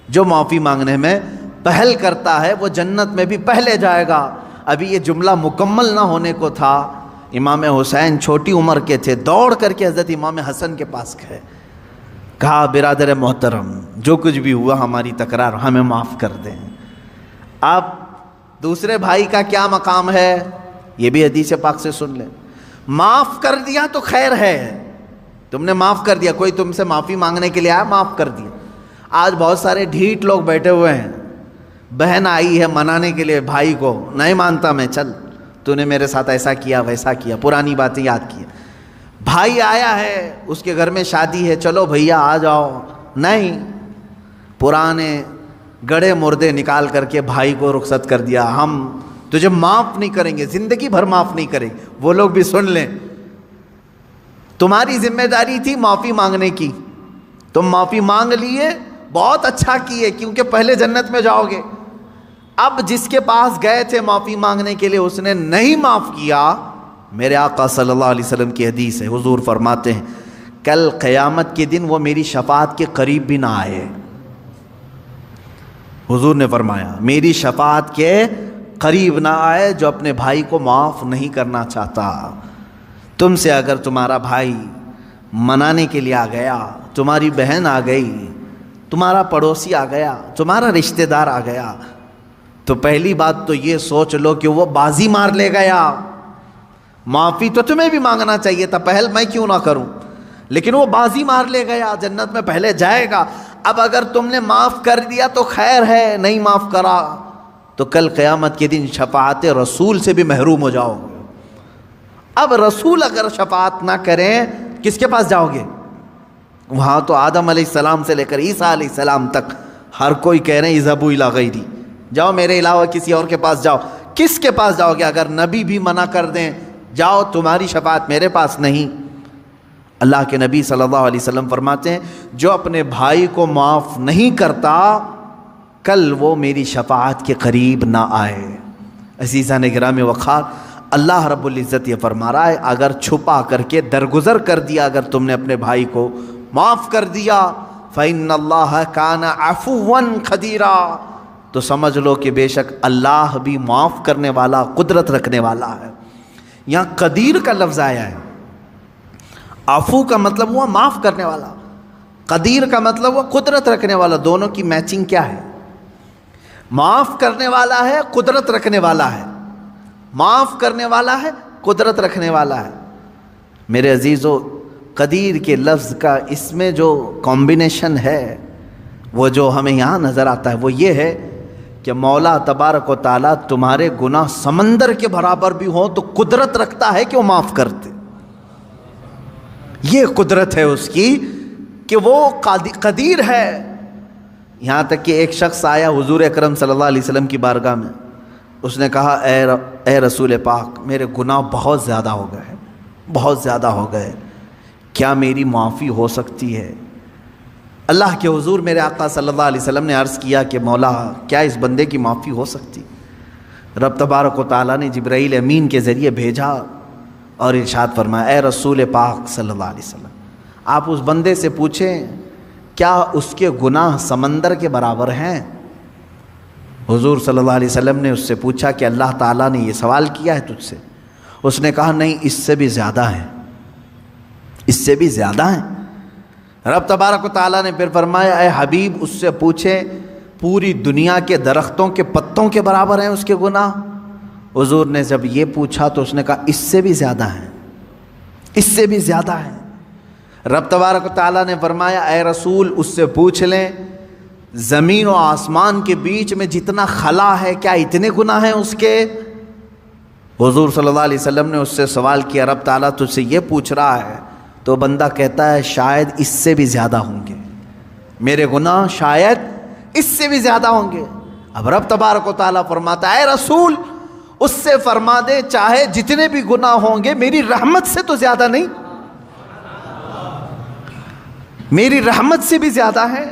جو معافی مانگنے میں پہل کرتا ہے وہ جنت میں بھی پہلے جائے گا۔ ابھی یہ جملہ مکمل نہ ہونے کو تھا، امام حسین چھوٹی عمر کے تھے، دوڑ کر کے حضرت امام حسن کے پاس گئے، کہا برادر محترم جو کچھ بھی ہوا ہماری تکرار ہمیں معاف کر دیں۔ اب دوسرے بھائی کا کیا مقام ہے یہ بھی حدیث پاک سے سن لیں۔ معاف کر دیا تو خیر ہے، تم نے معاف کر دیا، کوئی تم سے معافی مانگنے کے لیے آیا معاف کر دیا۔ آج بہت سارے ڈھیٹ لوگ بیٹھے ہوئے ہیں، بہن آئی ہے منانے کے لیے بھائی کو، نہیں مانتا میں، چل تو نے میرے ساتھ ایسا کیا ویسا کیا، پرانی باتیں یاد کی۔ بھائی آیا ہے اس کے گھر میں شادی ہے، چلو بھیا آ جاؤ، نہیں، پرانے گڑے مردے نکال کر کے بھائی کو رخصت کر دیا، ہم تجھے معاف نہیں کریں گے، زندگی بھر معاف نہیں کریں گے۔ وہ لوگ بھی سن لیں، تمہاری ذمہ داری تھی معافی مانگنے کی، تم معافی مانگ لیے، بہت اچھا کیے، کیونکہ پہلے جنت میں جاؤ گے۔ اب جس کے پاس گئے تھے معافی مانگنے کے لیے اس نے نہیں معاف کیا، میرے آقا صلی اللہ علیہ وسلم کی حدیث ہے، حضور فرماتے ہیں کل قیامت کے دن وہ میری شفاعت کے قریب بھی نہ آئے۔ حضور نے فرمایا میری شفاعت کے قریب نہ آئے جو اپنے بھائی کو معاف نہیں کرنا چاہتا۔ تم سے اگر تمہارا بھائی منانے کے لیے آ گیا، تمہاری بہن آ گئی، تمہارا پڑوسی آ گیا، تمہارا رشتہ دار آ گیا، تو پہلی بات تو یہ سوچ لو کہ وہ بازی مار لے گیا۔ معافی تو تمہیں بھی مانگنا چاہیے تھا، پہل میں کیوں نہ کروں، لیکن وہ بازی مار لے گیا، جنت میں پہلے جائے گا۔ اب اگر تم نے معاف کر دیا تو خیر ہے، نہیں معاف کرا تو کل قیامت کے دن شفاعت رسول سے بھی محروم ہو جاؤ گے۔ اب رسول اگر شفاعت نہ کریں کس کے پاس جاؤ گے؟ وہاں تو آدم علیہ السلام سے لے کر عیسیٰ علیہ السلام تک ہر کوئی کہہ رہے ہیں اذهبوا الی غیری، جاؤ میرے علاوہ کسی اور کے پاس جاؤ۔ کس کے پاس جاؤ گے؟ اگر نبی بھی منع کر دیں جاؤ تمہاری شفاعت میرے پاس نہیں۔ اللہ کے نبی صلی اللہ علیہ وسلم فرماتے ہیں جو اپنے بھائی کو معاف نہیں کرتا کل وہ میری شفاعت کے قریب نہ آئے۔ عزیزان گرامی وقار، اللہ رب العزت یہ فرما رہا ہے اگر چھپا کر کے درگزر کر دیا، اگر تم نے اپنے بھائی کو معاف کر دیا فَإِنَّ اللَّهَ كَانَ عَفُوًّا قَدِيرًا، تو سمجھ لو کہ بے شک اللہ بھی معاف کرنے والا، قدرت رکھنے والا ہے۔ یہاں قدیر کا لفظ آیا ہے، عفو کا مطلب ہوا معاف کرنے والا، قدیر کا مطلب ہوا قدرت رکھنے والا۔ دونوں کی میچنگ کیا ہے؟ معاف کرنے والا ہے، قدرت رکھنے والا ہے، معاف کرنے والا ہے، قدرت رکھنے والا ہے۔ میرے عزیزو، قدیر کے لفظ کا اس میں جو کمبینیشن ہے وہ جو ہمیں یہاں نظر آتا ہے وہ یہ ہے کہ مولا تبارک و تعالیٰ تمہارے گناہ سمندر کے برابر بھی ہوں تو قدرت رکھتا ہے کہ وہ معاف کرتے۔ یہ قدرت ہے اس کی کہ وہ قدیر ہے۔ یہاں تک کہ ایک شخص آیا حضور اکرم صلی اللہ علیہ وسلم کی بارگاہ میں، اس نے کہا اے رسول پاک میرے گناہ بہت زیادہ ہو گئے، بہت زیادہ ہو گئے، کیا میری معافی ہو سکتی ہے؟ اللہ کے حضور میرے آقا صلی اللہ علیہ وسلم نے عرض کیا کہ مولا کیا اس بندے کی معافی ہو سکتی؟ رب تبارک و تعالیٰ نے جبرائیل امین کے ذریعے بھیجا اور ارشاد فرمایا اے رسول پاک صلی اللہ علیہ وسلم آپ اس بندے سے پوچھیں کیا اس کے گناہ سمندر کے برابر ہیں؟ حضور صلی اللہ علیہ وسلم نے اس سے پوچھا کہ اللہ تعالیٰ نے یہ سوال کیا ہے تجھ سے؟ اس نے کہا نہیں، اس سے بھی زیادہ ہیں، اس سے بھی زیادہ ہیں۔ رب تبارک و تعالیٰ نے پھر فرمایا اے حبیب اس سے پوچھیں پوری دنیا کے درختوں کے پتوں کے برابر ہیں اس کے گناہ؟ حضور نے جب یہ پوچھا تو اس نے کہا اس سے بھی زیادہ ہیں، اس سے بھی زیادہ ہیں۔ رب تبارک و تعالیٰ نے فرمایا اے رسول اس سے پوچھ لیں زمین و آسمان کے بیچ میں جتنا خلا ہے کیا اتنے گناہ ہیں اس کے؟ حضور صلی اللہ علیہ وسلم نے اس سے سوال کیا رب تعالیٰ تجھ سے یہ پوچھ رہا ہے؟ تو بندہ کہتا ہے شاید اس سے بھی زیادہ ہوں گے، میرے گناہ شاید اس سے بھی زیادہ ہوں گے۔ اب رب تبارک و تعالیٰ فرماتا ہے اے رسول اس سے فرما دے چاہے جتنے بھی گناہ ہوں گے میری رحمت سے تو زیادہ نہیں، میری رحمت سے بھی زیادہ ہے۔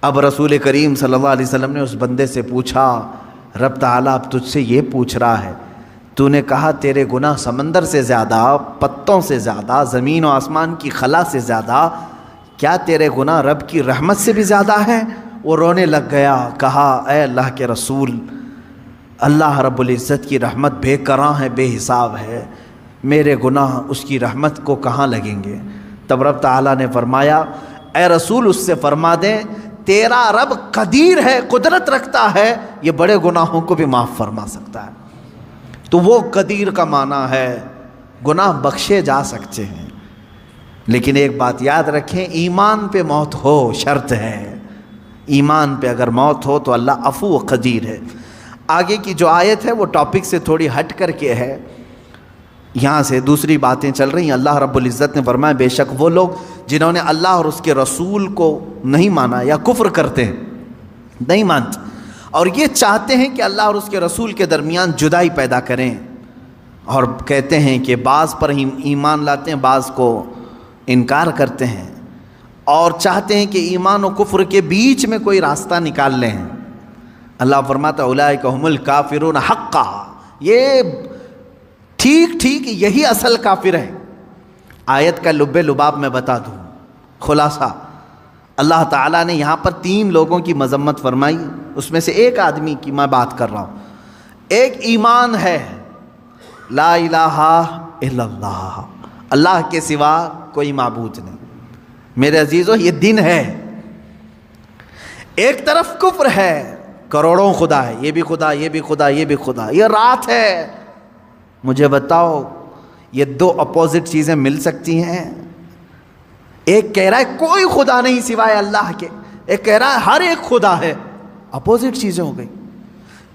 اب رسول کریم صلی اللہ علیہ وسلم نے اس بندے سے پوچھا، رب تعالیٰ اب تجھ سے یہ پوچھ رہا ہے، تو نے کہا تیرے گناہ سمندر سے زیادہ، پتوں سے زیادہ، زمین و آسمان کی خلا سے زیادہ، کیا تیرے گناہ رب کی رحمت سے بھی زیادہ ہے؟ وہ رونے لگ گیا، کہا اے اللہ کے رسول، اللہ رب العزت کی رحمت بے کراں ہے، بے حساب ہے، میرے گناہ اس کی رحمت کو کہاں لگیں گے؟ تب رب تعالیٰ نے فرمایا اے رسول اس سے فرما دیں تیرا رب قدیر ہے، قدرت رکھتا ہے، یہ بڑے گناہوں کو بھی معاف فرما سکتا ہے۔ تو وہ قدیر کا معنی ہے گناہ بخشے جا سکتے ہیں، لیکن ایک بات یاد رکھیں، ایمان پہ موت ہو شرط ہے، ایمان پہ اگر موت ہو تو اللہ عفو و قدیر ہے۔ آگے کی جو آیت ہے وہ ٹاپک سے تھوڑی ہٹ کر کے ہے، یہاں سے دوسری باتیں چل رہی ہیں۔ اللہ رب العزت نے فرمایا بے شک وہ لوگ جنہوں نے اللہ اور اس کے رسول کو نہیں مانا یا کفر کرتے ہیں، نہیں مانتے، اور یہ چاہتے ہیں کہ اللہ اور اس کے رسول کے درمیان جدائی پیدا کریں، اور کہتے ہیں کہ بعض پر ایمان لاتے ہیں، بعض کو انکار کرتے ہیں، اور چاہتے ہیں کہ ایمان و کفر کے بیچ میں کوئی راستہ نکال لیں۔ اللہ فرماتا اولئک هم الکافرون حقا، یہ ٹھیک یہی اصل کافر ہے۔ آیت کا لب لباب میں بتا دوں، خلاصہ اللہ تعالیٰ نے یہاں پر 3 لوگوں کی مذمت فرمائی، اس میں سے ایک آدمی کی میں بات کر رہا ہوں۔ ایک ایمان ہے لا الہ الا اللہ، اللہ کے سوا کوئی معبود نہیں، میرے عزیزو یہ دن ہے۔ ایک طرف کفر ہے، کروڑوں خدا ہے، یہ بھی خدا، یہ بھی خدا، یہ بھی خدا، یہ رات ہے۔ مجھے بتاؤ یہ 2 اپوزٹ چیزیں مل سکتی ہیں؟ ایک کہہ رہا ہے کوئی خدا نہیں سوائے اللہ کے، ایک کہہ رہا ہے ہر ایک خدا ہے، اپوزٹ چیزیں ہو گئی۔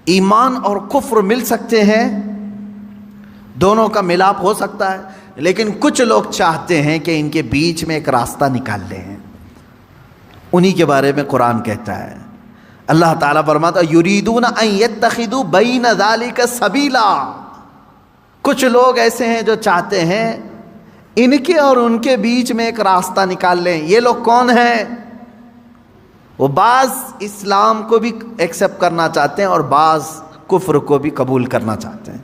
ایمان اور کفر مل سکتے ہیں، دونوں کا ملاپ ہو سکتا ہے، لیکن کچھ لوگ چاہتے ہیں کہ ان کے بیچ میں ایک راستہ نکال لیں، انہی کے بارے میں قرآن کہتا ہے۔ اللہ تعالیٰ فرماتا یریدون ان یتخذوا بین ذلک سبیلا، کچھ لوگ ایسے ہیں جو چاہتے ہیں ان کے اور ان کے بیچ میں ایک راستہ نکال لیں۔ یہ لوگ کون ہیں؟ وہ بعض اسلام کو بھی ایکسیپٹ کرنا چاہتے ہیں اور بعض کفر کو بھی قبول کرنا چاہتے ہیں،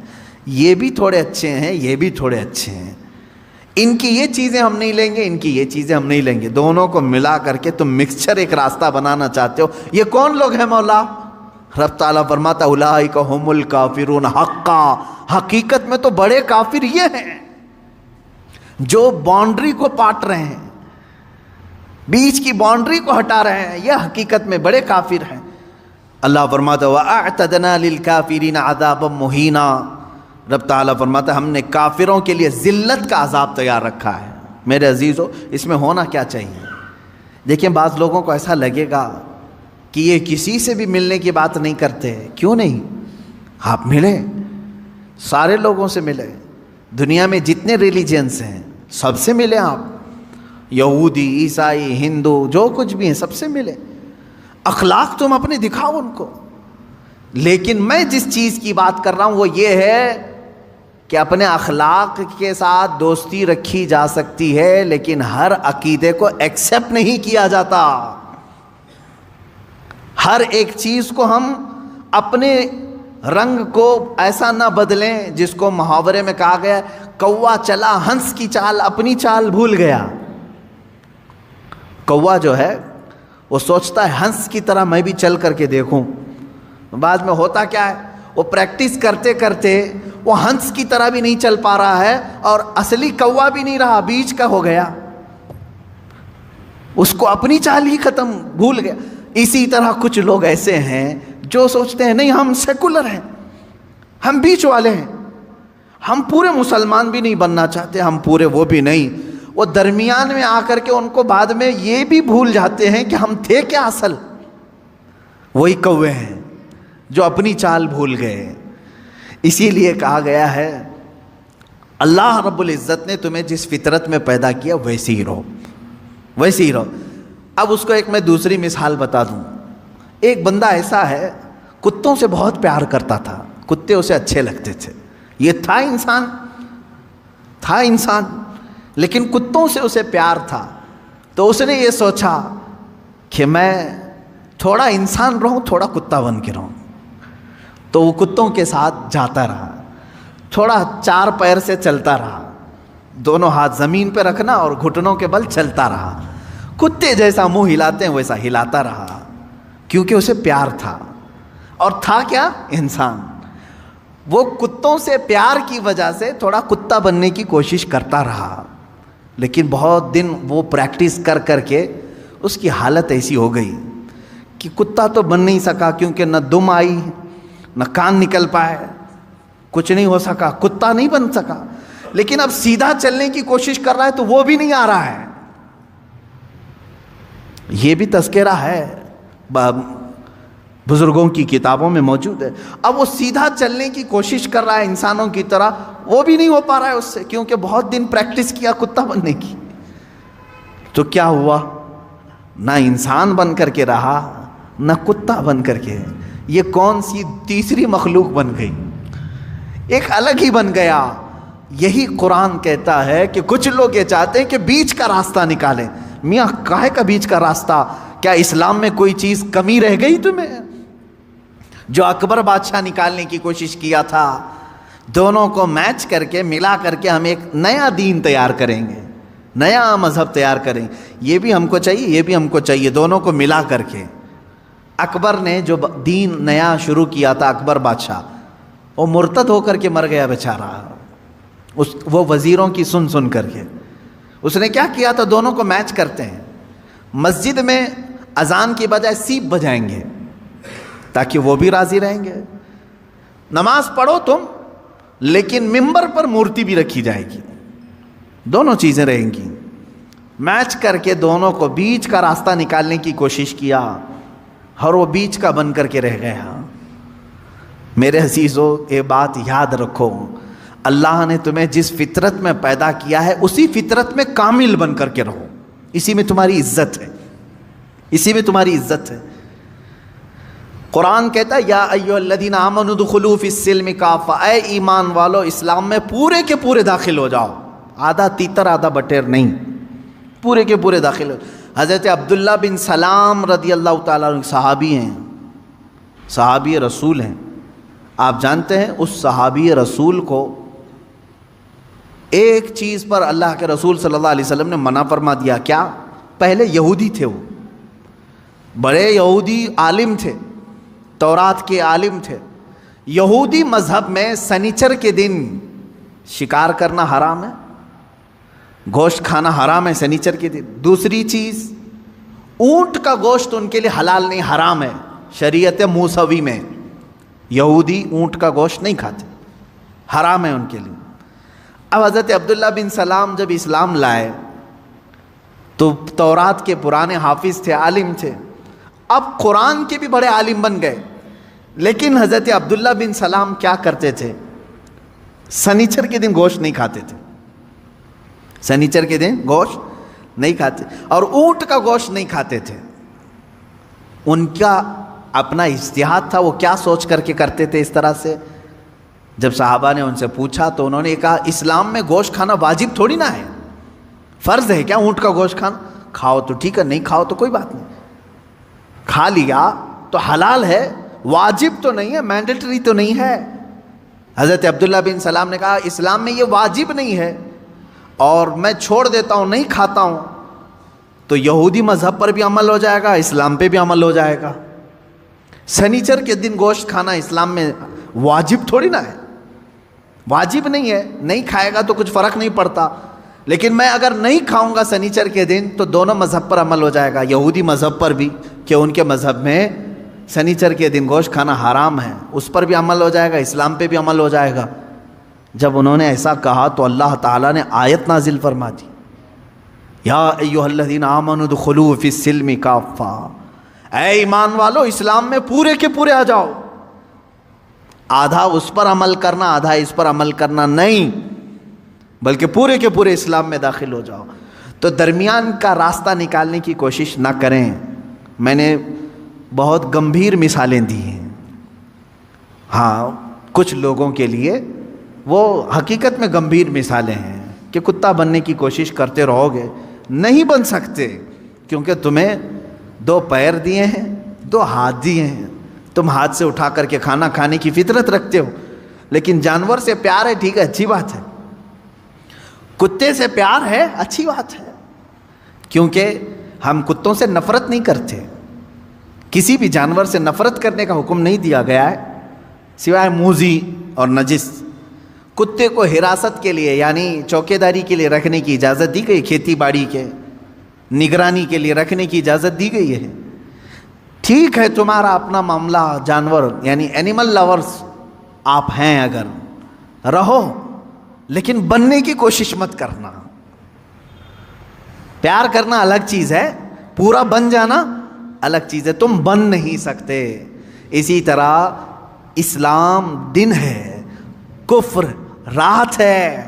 یہ بھی تھوڑے اچھے ہیں، یہ بھی تھوڑے اچھے ہیں، ان کی یہ چیزیں ہم نہیں لیں گے، ان کی یہ چیزیں ہم نہیں لیں گے، دونوں کو ملا کر کے تم مکسچر ایک راستہ بنانا چاہتے ہو۔ یہ کون لوگ ہیں مولا؟ رب تعالیٰ فرماتا اولئک هم الکافرون حقا، حقیقت میں تو بڑے کافر یہ ہیں جو باؤنڈری کو پاٹ رہے ہیں، بیچ کی باؤنڈری کو ہٹا رہے ہیں، یہ حقیقت میں بڑے کافر ہیں۔ اللہ فرماتا وَأَعْتَدْنَا لِلْكَافِرِينَ عَذَابًا مُهِينًا، رب تعالیٰ فرماتا ہم نے کافروں کے لیے ذلت کا عذاب تیار رکھا ہے۔ میرے عزیزو اس میں ہونا کیا چاہیے؟ دیکھیں بعض لوگوں کو ایسا لگے گا کہ یہ کسی سے بھی ملنے کی بات نہیں کرتے، کیوں نہیں؟ آپ ملیں، سارے لوگوں سے ملیں، دنیا میں جتنے ریلیجنس ہیں سب سے ملیں، آپ یہودی، عیسائی، ہندو، جو کچھ بھی ہیں سب سے ملیں، اخلاق تم اپنے دکھاؤ ان کو۔ لیکن میں جس چیز کی بات کر رہا ہوں وہ یہ ہے کہ اپنے اخلاق کے ساتھ دوستی رکھی جا سکتی ہے، لیکن ہر عقیدے کو ایکسیپٹ نہیں کیا جاتا، ہر ایک چیز کو ہم اپنے رنگ کو ایسا نہ بدلیں جس کو محاورے میں کہا گیا کوا چلا ہنس کی چال، اپنی چال بھول گیا۔ کوا جو ہے وہ سوچتا ہے ہنس کی طرح میں بھی چل کر کے دیکھوں، بعد میں ہوتا کیا ہے وہ پریکٹس کرتے کرتے وہ ہنس کی طرح بھی نہیں چل پا رہا ہے اور اصلی کوا بھی نہیں رہا، بیچ کا ہو گیا، اس کو اپنی چال ہی ختم، بھول گیا۔ اسی طرح کچھ لوگ ایسے ہیں جو سوچتے ہیں نہیں ہم سیکولر ہیں، ہم بیچ والے ہیں، ہم پورے مسلمان بھی نہیں بننا چاہتے، ہم پورے وہ بھی نہیں، وہ درمیان میں آ کر کے ان کو بعد میں یہ بھی بھول جاتے ہیں کہ ہم تھے کیا اصل، وہی کوے ہیں جو اپنی چال بھول گئے۔ اسی لیے کہا گیا ہے اللہ رب العزت نے تمہیں جس فطرت میں پیدا کیا ویسے ہی رہو، ویسے ہی رہو۔ اب اس کو ایک میں دوسری مثال بتا دوں۔ ایک بندہ ایسا ہے کتوں سے بہت پیار کرتا تھا، کتے اسے اچھے لگتے تھے. یہ تھا انسان لیکن کتوں سے اسے پیار تھا. تو اس نے یہ سوچا کہ میں تھوڑا انسان رہوں, تھوڑا کتا بن کے رہوں. تو وہ کتوں کے ساتھ جاتا رہا, تھوڑا 4 پیر سے چلتا رہا, دونوں ہاتھ زمین پہ رکھنا اور گھٹنوں کے بل چلتا رہا. کتے جیسا منہ ہلاتے ہیں ویسا ہلاتا رہا, کیونکہ اسے پیار تھا. اور تھا کیا؟ انسان. وہ کتوں سے پیار کی وجہ سے تھوڑا کتا بننے کی کوشش کرتا رہا, لیکن بہت دن وہ پریکٹس کر کر کے اس کی حالت ایسی ہو گئی کہ کتا تو بن نہیں سکا, کیونکہ نہ دم آئی نہ کان نکل پائے, کچھ نہیں ہو سکا, کتا نہیں بن سکا. لیکن اب سیدھا چلنے کی کوشش کر رہا ہے تو وہ بھی نہیں آ رہا ہے. یہ بھی تذکرہ ہے, بزرگوں کی کتابوں میں موجود ہے. اب وہ سیدھا چلنے کی کوشش کر رہا ہے انسانوں کی طرح, وہ بھی نہیں ہو پا رہا ہے اس سے, کیونکہ بہت دن پریکٹس کیا کتا بننے کی. تو کیا ہوا؟ نہ انسان بن کر کے رہا نہ کتا بن کر کے. یہ کون سی تیسری مخلوق بن گئی, ایک الگ ہی بن گیا. یہی قرآن کہتا ہے کہ کچھ لوگ یہ چاہتے ہیں کہ بیچ کا راستہ نکالیں. میاں کاہے کا بیچ کا راستہ؟ کیا اسلام میں کوئی چیز کمی رہ گئی تمہیں؟ جو اکبر بادشاہ نکالنے کی کوشش کیا تھا, دونوں کو میچ کر کے ملا کر کے ہم ایک نیا دین تیار کریں گے, نیا مذہب تیار کریں, یہ بھی ہم کو چاہیے یہ بھی ہم کو چاہیے, دونوں کو ملا کر کے. اکبر نے جو دین نیا شروع کیا تھا, اکبر بادشاہ, وہ مرتد ہو کر کے مر گیا بیچارہ, وہ وزیروں کی سن کر کے. اس نے کیا کیا تھا؟ دونوں کو میچ کرتے ہیں. مسجد میں اذان کی بجائے سیپ بجائیں گے تاکہ وہ بھی راضی رہیں گے. نماز پڑھو تم, لیکن ممبر پر مورتی بھی رکھی جائے گی, دونوں چیزیں رہیں گی. میچ کر کے دونوں کو بیچ کا راستہ نکالنے کی کوشش کیا, اور وہ بیچ کا بن کر کے رہ گیا. میرے عزیزو, یہ بات یاد رکھو, اللہ نے تمہیں جس فطرت میں پیدا کیا ہے اسی فطرت میں کامل بن کر کے رہو. اسی میں تمہاری عزت ہے, اسی میں تمہاری عزت ہے. قرآن کہتا ہے یا ایھا الذین آمنوا ادخلوا فی السلم کافہ, اے ایمان والو اسلام میں پورے کے پورے داخل ہو جاؤ, آدھا تیتر آدھا بٹیر نہیں, پورے کے پورے داخل ہو. حضرت عبداللہ بن سلام رضی اللہ تعالیٰ عنہ صحابی ہیں, صحابی رسول ہیں. آپ جانتے ہیں اس صحابی رسول کو ایک چیز پر اللہ کے رسول صلی اللہ علیہ وسلم نے منع فرما دیا. کیا؟ پہلے یہودی تھے, وہ بڑے یہودی عالم تھے, تورات کے عالم تھے. یہودی مذہب میں سنیچر کے دن شکار کرنا حرام ہے, گوشت کھانا حرام ہے سنیچر کے دن. دوسری چیز, اونٹ کا گوشت ان کے لیے حلال نہیں, حرام ہے شریعت موسوی میں. یہودی اونٹ کا گوشت نہیں کھاتے, حرام ہے ان کے لیے. اب حضرت عبداللہ بن سلام جب اسلام لائے تو تورات کے پرانے حافظ تھے, عالم تھے, اب قرآن کے بھی بڑے عالم بن گئے. لیکن حضرت عبداللہ بن سلام کیا کرتے تھے؟ سنیچر کے دن گوشت نہیں کھاتے تھے, سنیچر کے دن گوشت نہیں کھاتے, اور اونٹ کا گوشت نہیں کھاتے تھے. ان کا اپنا اجتہاد تھا, وہ کیا سوچ کر کے کرتے تھے اس طرح سے. جب صحابہ نے ان سے پوچھا تو انہوں نے کہا اسلام میں گوشت کھانا واجب تھوڑی نہ ہے, فرض ہے کیا اونٹ کا گوشت کھانا؟ کھاؤ تو ٹھیک ہے, نہیں کھاؤ تو کوئی بات نہیں, کھا لیا تو حلال ہے, واجب تو نہیں ہے, مینڈیٹری تو نہیں ہے. حضرت عبداللہ بن سلام نے کہا اسلام میں یہ واجب نہیں ہے اور میں چھوڑ دیتا ہوں, نہیں کھاتا ہوں, تو یہودی مذہب پر بھی عمل ہو جائے گا, اسلام پہ بھی عمل ہو جائے گا. سنیچر کے دن گوشت کھانا اسلام میں واجب تھوڑی نہ ہے, واجب نہیں ہے, نہیں کھائے گا تو کچھ فرق نہیں پڑتا. لیکن میں اگر نہیں کھاؤں گا سنیچر کے دن تو دونوں مذہب پر عمل ہو جائے گا, یہودی مذہب پر بھی کہ ان کے مذہب میں سنیچر کے دن گوشت کھانا حرام ہے, اس پر بھی عمل ہو جائے گا, اسلام پہ بھی عمل ہو جائے گا. جب انہوں نے ایسا کہا تو اللہ تعالیٰ نے آیت نازل فرما دی, یا ایھا الذین آمنوا ادخلوا فی السلم کافہ, اے ایمان والو اسلام میں پورے کے پورے آ جاؤ. آدھا اس پر عمل کرنا آدھا اس پر عمل کرنا نہیں, بلکہ پورے کے پورے اسلام میں داخل ہو جاؤ. تو درمیان کا راستہ نکالنے کی کوشش نہ کریں. میں نے بہت گمبھیر مثالیں دی ہیں. ہاں, کچھ لوگوں کے لیے وہ حقیقت میں گمبھیر مثالیں ہیں کہ کتا بننے کی کوشش کرتے رہو گے، نہیں بن سکتے، کیونکہ تمہیں 2 پیر دیے ہیں، 2 ہاتھ دیے ہیں، تم ہاتھ سے اٹھا کر کے کھانا کھانے کی فطرت رکھتے ہو، لیکن جانور سے پیار ہے، ٹھیک ہے، اچھی بات ہے، کتے سے پیار ہے، اچھی بات ہے، کیونکہ ہم کتوں سے نفرت نہیں کرتے، کسی بھی جانور سے نفرت کرنے کا حکم نہیں دیا گیا ہے سوائے موذی اور نجس۔ کتے کو حراست کے لیے یعنی چوکیداری کے لیے رکھنے کی اجازت دی گئی، کھیتی باڑی کے نگرانی کے لیے رکھنے کی اجازت دی گئی ہے، ٹھیک ہے، تمہارا اپنا معاملہ، جانور یعنی اینیمل لورز آپ ہیں، اگر رہو، لیکن بننے کی کوشش مت کرنا۔ پیار کرنا الگ چیز ہے، پورا بن جانا الگ چیز ہے، تم بن نہیں سکتے۔ اسی طرح اسلام دن ہے، کفر رات ہے،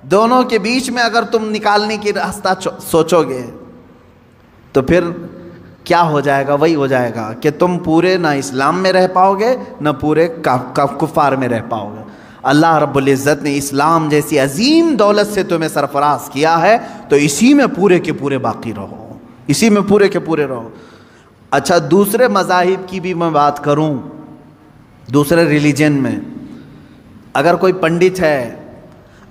دونوں کے بیچ میں اگر تم نکالنے کی راستہ سوچو گے تو پھر کیا ہو جائے گا؟ وہی ہو جائے گا کہ تم پورے نہ اسلام میں رہ پاؤ گے نہ پورے کفار میں رہ پاؤ گے۔ اللہ رب العزت نے اسلام جیسی عظیم دولت سے تمہیں سرفراز کیا ہے، تو اسی میں پورے کے پورے باقی رہو، اسی میں پورے کے پورے رہو۔ اچھا، دوسرے مذاہب کی بھی میں بات کروں، دوسرے ریلیجن میں اگر کوئی پنڈت ہے،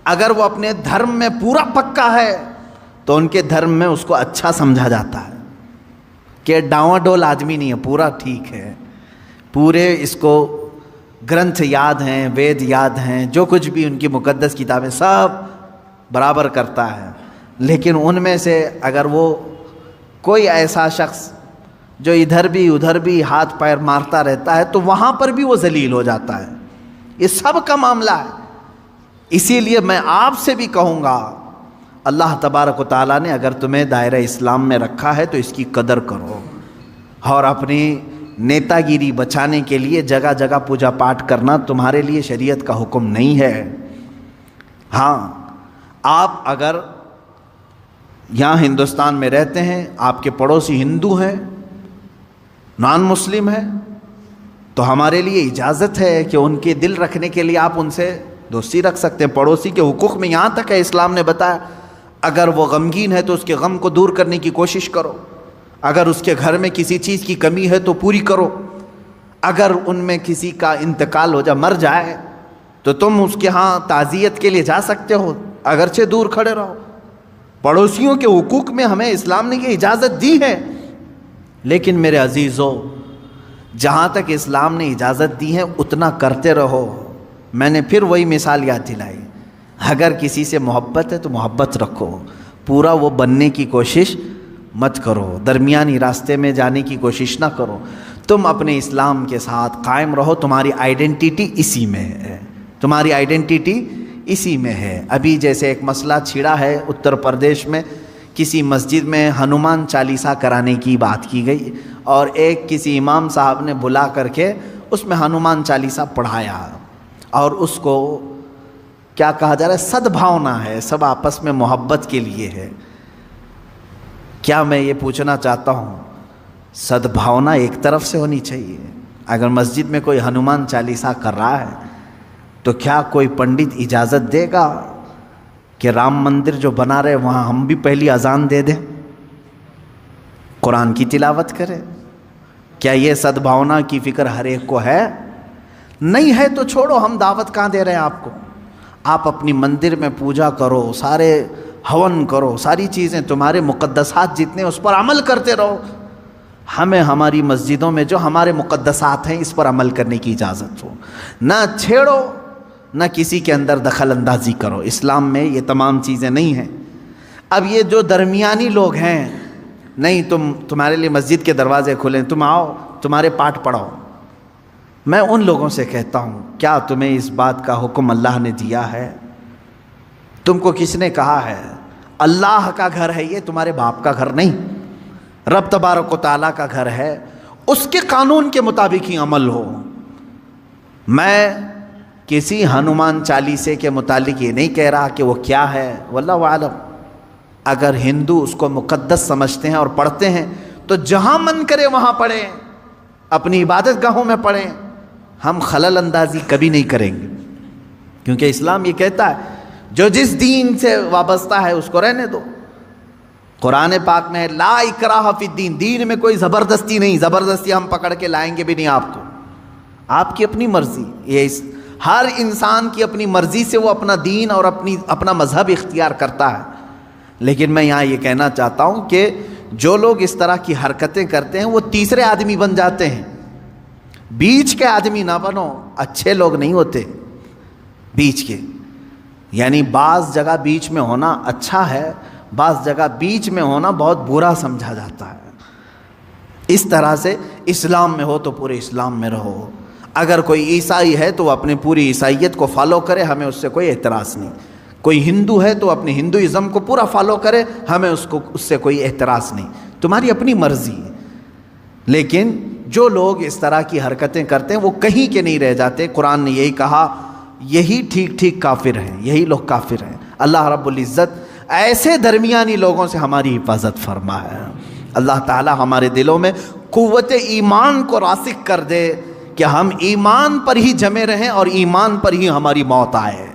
اگر وہ اپنے دھرم میں پورا پکا ہے تو ان کے دھرم میں اس کو اچھا سمجھا جاتا ہے کہ ڈاواں ڈول آدمی نہیں ہے، پورا ٹھیک ہے، پورے اس کو گرنتھ یاد ہیں، وید یاد ہیں، جو کچھ بھی ان کی مقدس کتابیں سب برابر کرتا ہے۔ لیکن ان میں سے اگر وہ کوئی ایسا شخص جو ادھر بھی ادھر بھی ہاتھ پیر مارتا رہتا ہے تو وہاں پر بھی وہ ذلیل ہو جاتا ہے۔ یہ سب کا معاملہ ہے۔ اسی لیے میں آپ سے بھی کہوں گا، اللہ تبارک و تعالیٰ نے اگر تمہیں دائرہ اسلام میں رکھا ہے تو اس کی قدر کرو، اور اپنی نیتا گیری بچانے کے لیے جگہ جگہ پوجا پاٹ کرنا تمہارے لیے شریعت کا حکم نہیں ہے۔ ہاں، آپ اگر یہاں ہندوستان میں رہتے ہیں، آپ کے پڑوسی ہندو ہیں، نان مسلم ہیں، تو ہمارے لیے اجازت ہے کہ ان کے دل رکھنے کے لیے آپ ان سے دوستی رکھ سکتے ہیں۔ پڑوسی کے حقوق میں یہاں تک ہے، اسلام نے بتایا اگر وہ غمگین ہے تو اس کے غم کو دور کرنے کی کوشش کرو، اگر اس کے گھر میں کسی چیز کی کمی ہے تو پوری کرو، اگر ان میں کسی کا انتقال ہو جائے، مر جائے، تو تم اس کے ہاں تعزیت کے لیے جا سکتے ہو، اگرچہ دور کھڑے رہو۔ پڑوسیوں کے حقوق میں ہمیں اسلام نے یہ اجازت دی ہے، لیکن میرے عزیزو، جہاں تک اسلام نے اجازت دی ہے اتنا کرتے رہو۔ میں نے پھر وہی مثال یاد دلائی، اگر کسی سے محبت ہے تو محبت رکھو، پورا وہ بننے کی کوشش مت کرو، درمیانی راستے میں جانے کی کوشش نہ کرو، تم اپنے اسلام کے ساتھ قائم رہو، تمہاری آئیڈینٹی اسی میں ہے، تمہاری آئیڈینٹی اسی میں ہے۔ ابھی جیسے ایک مسئلہ چھڑا ہے اتر پردیش میں، کسی مسجد میں ہنومان چالیسا کرانے کی بات کی گئی، اور ایک کسی امام صاحب نے بلا کر کے اس میں ہنومان چالیسا پڑھایا، اور اس کو کیا کہا جا رہا ہے، سدبھاونا ہے، سب آپس میں محبت کے لیے ہے۔ کیا میں یہ پوچھنا چاہتا ہوں، سدبھاونا ایک طرف سے ہونی چاہیے؟ اگر مسجد میں کوئی ہنومان چالیسا کر رہا ہے تو کیا کوئی پنڈت اجازت دے گا کہ رام مندر جو بنا رہے وہاں ہم بھی پہلی اذان دے دیں، قرآن کی تلاوت کریں؟ کیا یہ سدبھاونا کی فکر ہر ایک کو ہے؟ نہیں ہے تو چھوڑو، ہم دعوت کہاں دے رہے ہیں آپ کو؟ آپ اپنی مندر میں پوجا کرو، سارے ہون کرو، ساری چیزیں تمہارے مقدسات جتنے اس پر عمل کرتے رہو۔ ہمیں ہماری مسجدوں میں جو ہمارے مقدسات ہیں اس پر عمل کرنے کی اجازت ہو، نہ چھیڑو، نہ کسی کے اندر دخل اندازی کرو۔ اسلام میں یہ تمام چیزیں نہیں ہیں۔ اب یہ جو درمیانی لوگ ہیں، نہیں تمہارے لیے مسجد کے دروازے کھلیں، تم آؤ، تمہارے پاٹ پڑھو، میں ان لوگوں سے کہتا ہوں، کیا تمہیں اس بات کا حکم اللہ نے دیا ہے؟ تم کو کس نے کہا ہے؟ اللہ کا گھر ہے یہ، تمہارے باپ کا گھر نہیں، رب تبارک و تعالیٰ کا گھر ہے، اس کے قانون کے مطابق ہی عمل ہو۔ میں کسی ہنومان چالیسے کے متعلق یہ نہیں کہہ رہا کہ وہ کیا ہے، واللہ اعلم۔ اگر ہندو اس کو مقدس سمجھتے ہیں اور پڑھتے ہیں تو جہاں من کرے وہاں پڑھیں، اپنی عبادت گاہوں میں پڑھیں، ہم خلل اندازی کبھی نہیں کریں گے، کیونکہ اسلام یہ کہتا ہے جو جس دین سے وابستہ ہے اس کو رہنے دو۔ قرآن پاک میں ہے لا اکراہ فی الدین، دین میں کوئی زبردستی نہیں، زبردستی ہم پکڑ کے لائیں گے بھی نہیں آپ کو، آپ کی اپنی مرضی۔ یہ ہر انسان کی اپنی مرضی سے وہ اپنا دین اور اپنا مذہب اختیار کرتا ہے۔ لیکن میں یہاں یہ کہنا چاہتا ہوں کہ جو لوگ اس طرح کی حرکتیں کرتے ہیں وہ تیسرے آدمی بن جاتے ہیں۔ بیچ کے آدمی نہ بنو، اچھے لوگ نہیں ہوتے بیچ کے، یعنی بعض جگہ بیچ میں ہونا اچھا ہے، بعض جگہ بیچ میں ہونا بہت برا سمجھا جاتا ہے۔ اس طرح سے اسلام میں ہو تو پورے اسلام میں رہو، اگر کوئی عیسائی ہے تو وہ اپنی پوری عیسائیت کو فالو کرے، ہمیں اس سے کوئی اعتراض نہیں۔ کوئی ہندو ہے تو اپنے ہندوازم کو پورا فالو کرے، ہمیں اس سے کوئی اعتراض نہیں، تمہاری اپنی مرضی ہے۔ لیکن جو لوگ اس طرح کی حرکتیں کرتے ہیں وہ کہیں کے نہیں رہ جاتے۔ قرآن نے یہی کہا، یہی ٹھیک ٹھیک کافر ہیں، یہی لوگ کافر ہیں۔ اللہ رب العزت ایسے درمیانی لوگوں سے ہماری حفاظت فرمائے۔ اللہ تعالی ہمارے دلوں میں قوت ایمان کو راسخ کر دے کہ ہم ایمان پر ہی جمے رہیں اور ایمان پر ہی ہماری موت آئے۔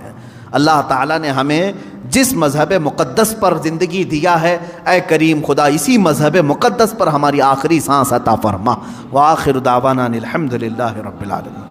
اللہ تعالیٰ نے ہمیں جس مذہب مقدس پر زندگی دیا ہے، اے کریم خدا اسی مذہب مقدس پر ہماری آخری سانس عطا فرما۔ وآخر دعوانا الحمد للہ رب العالمین۔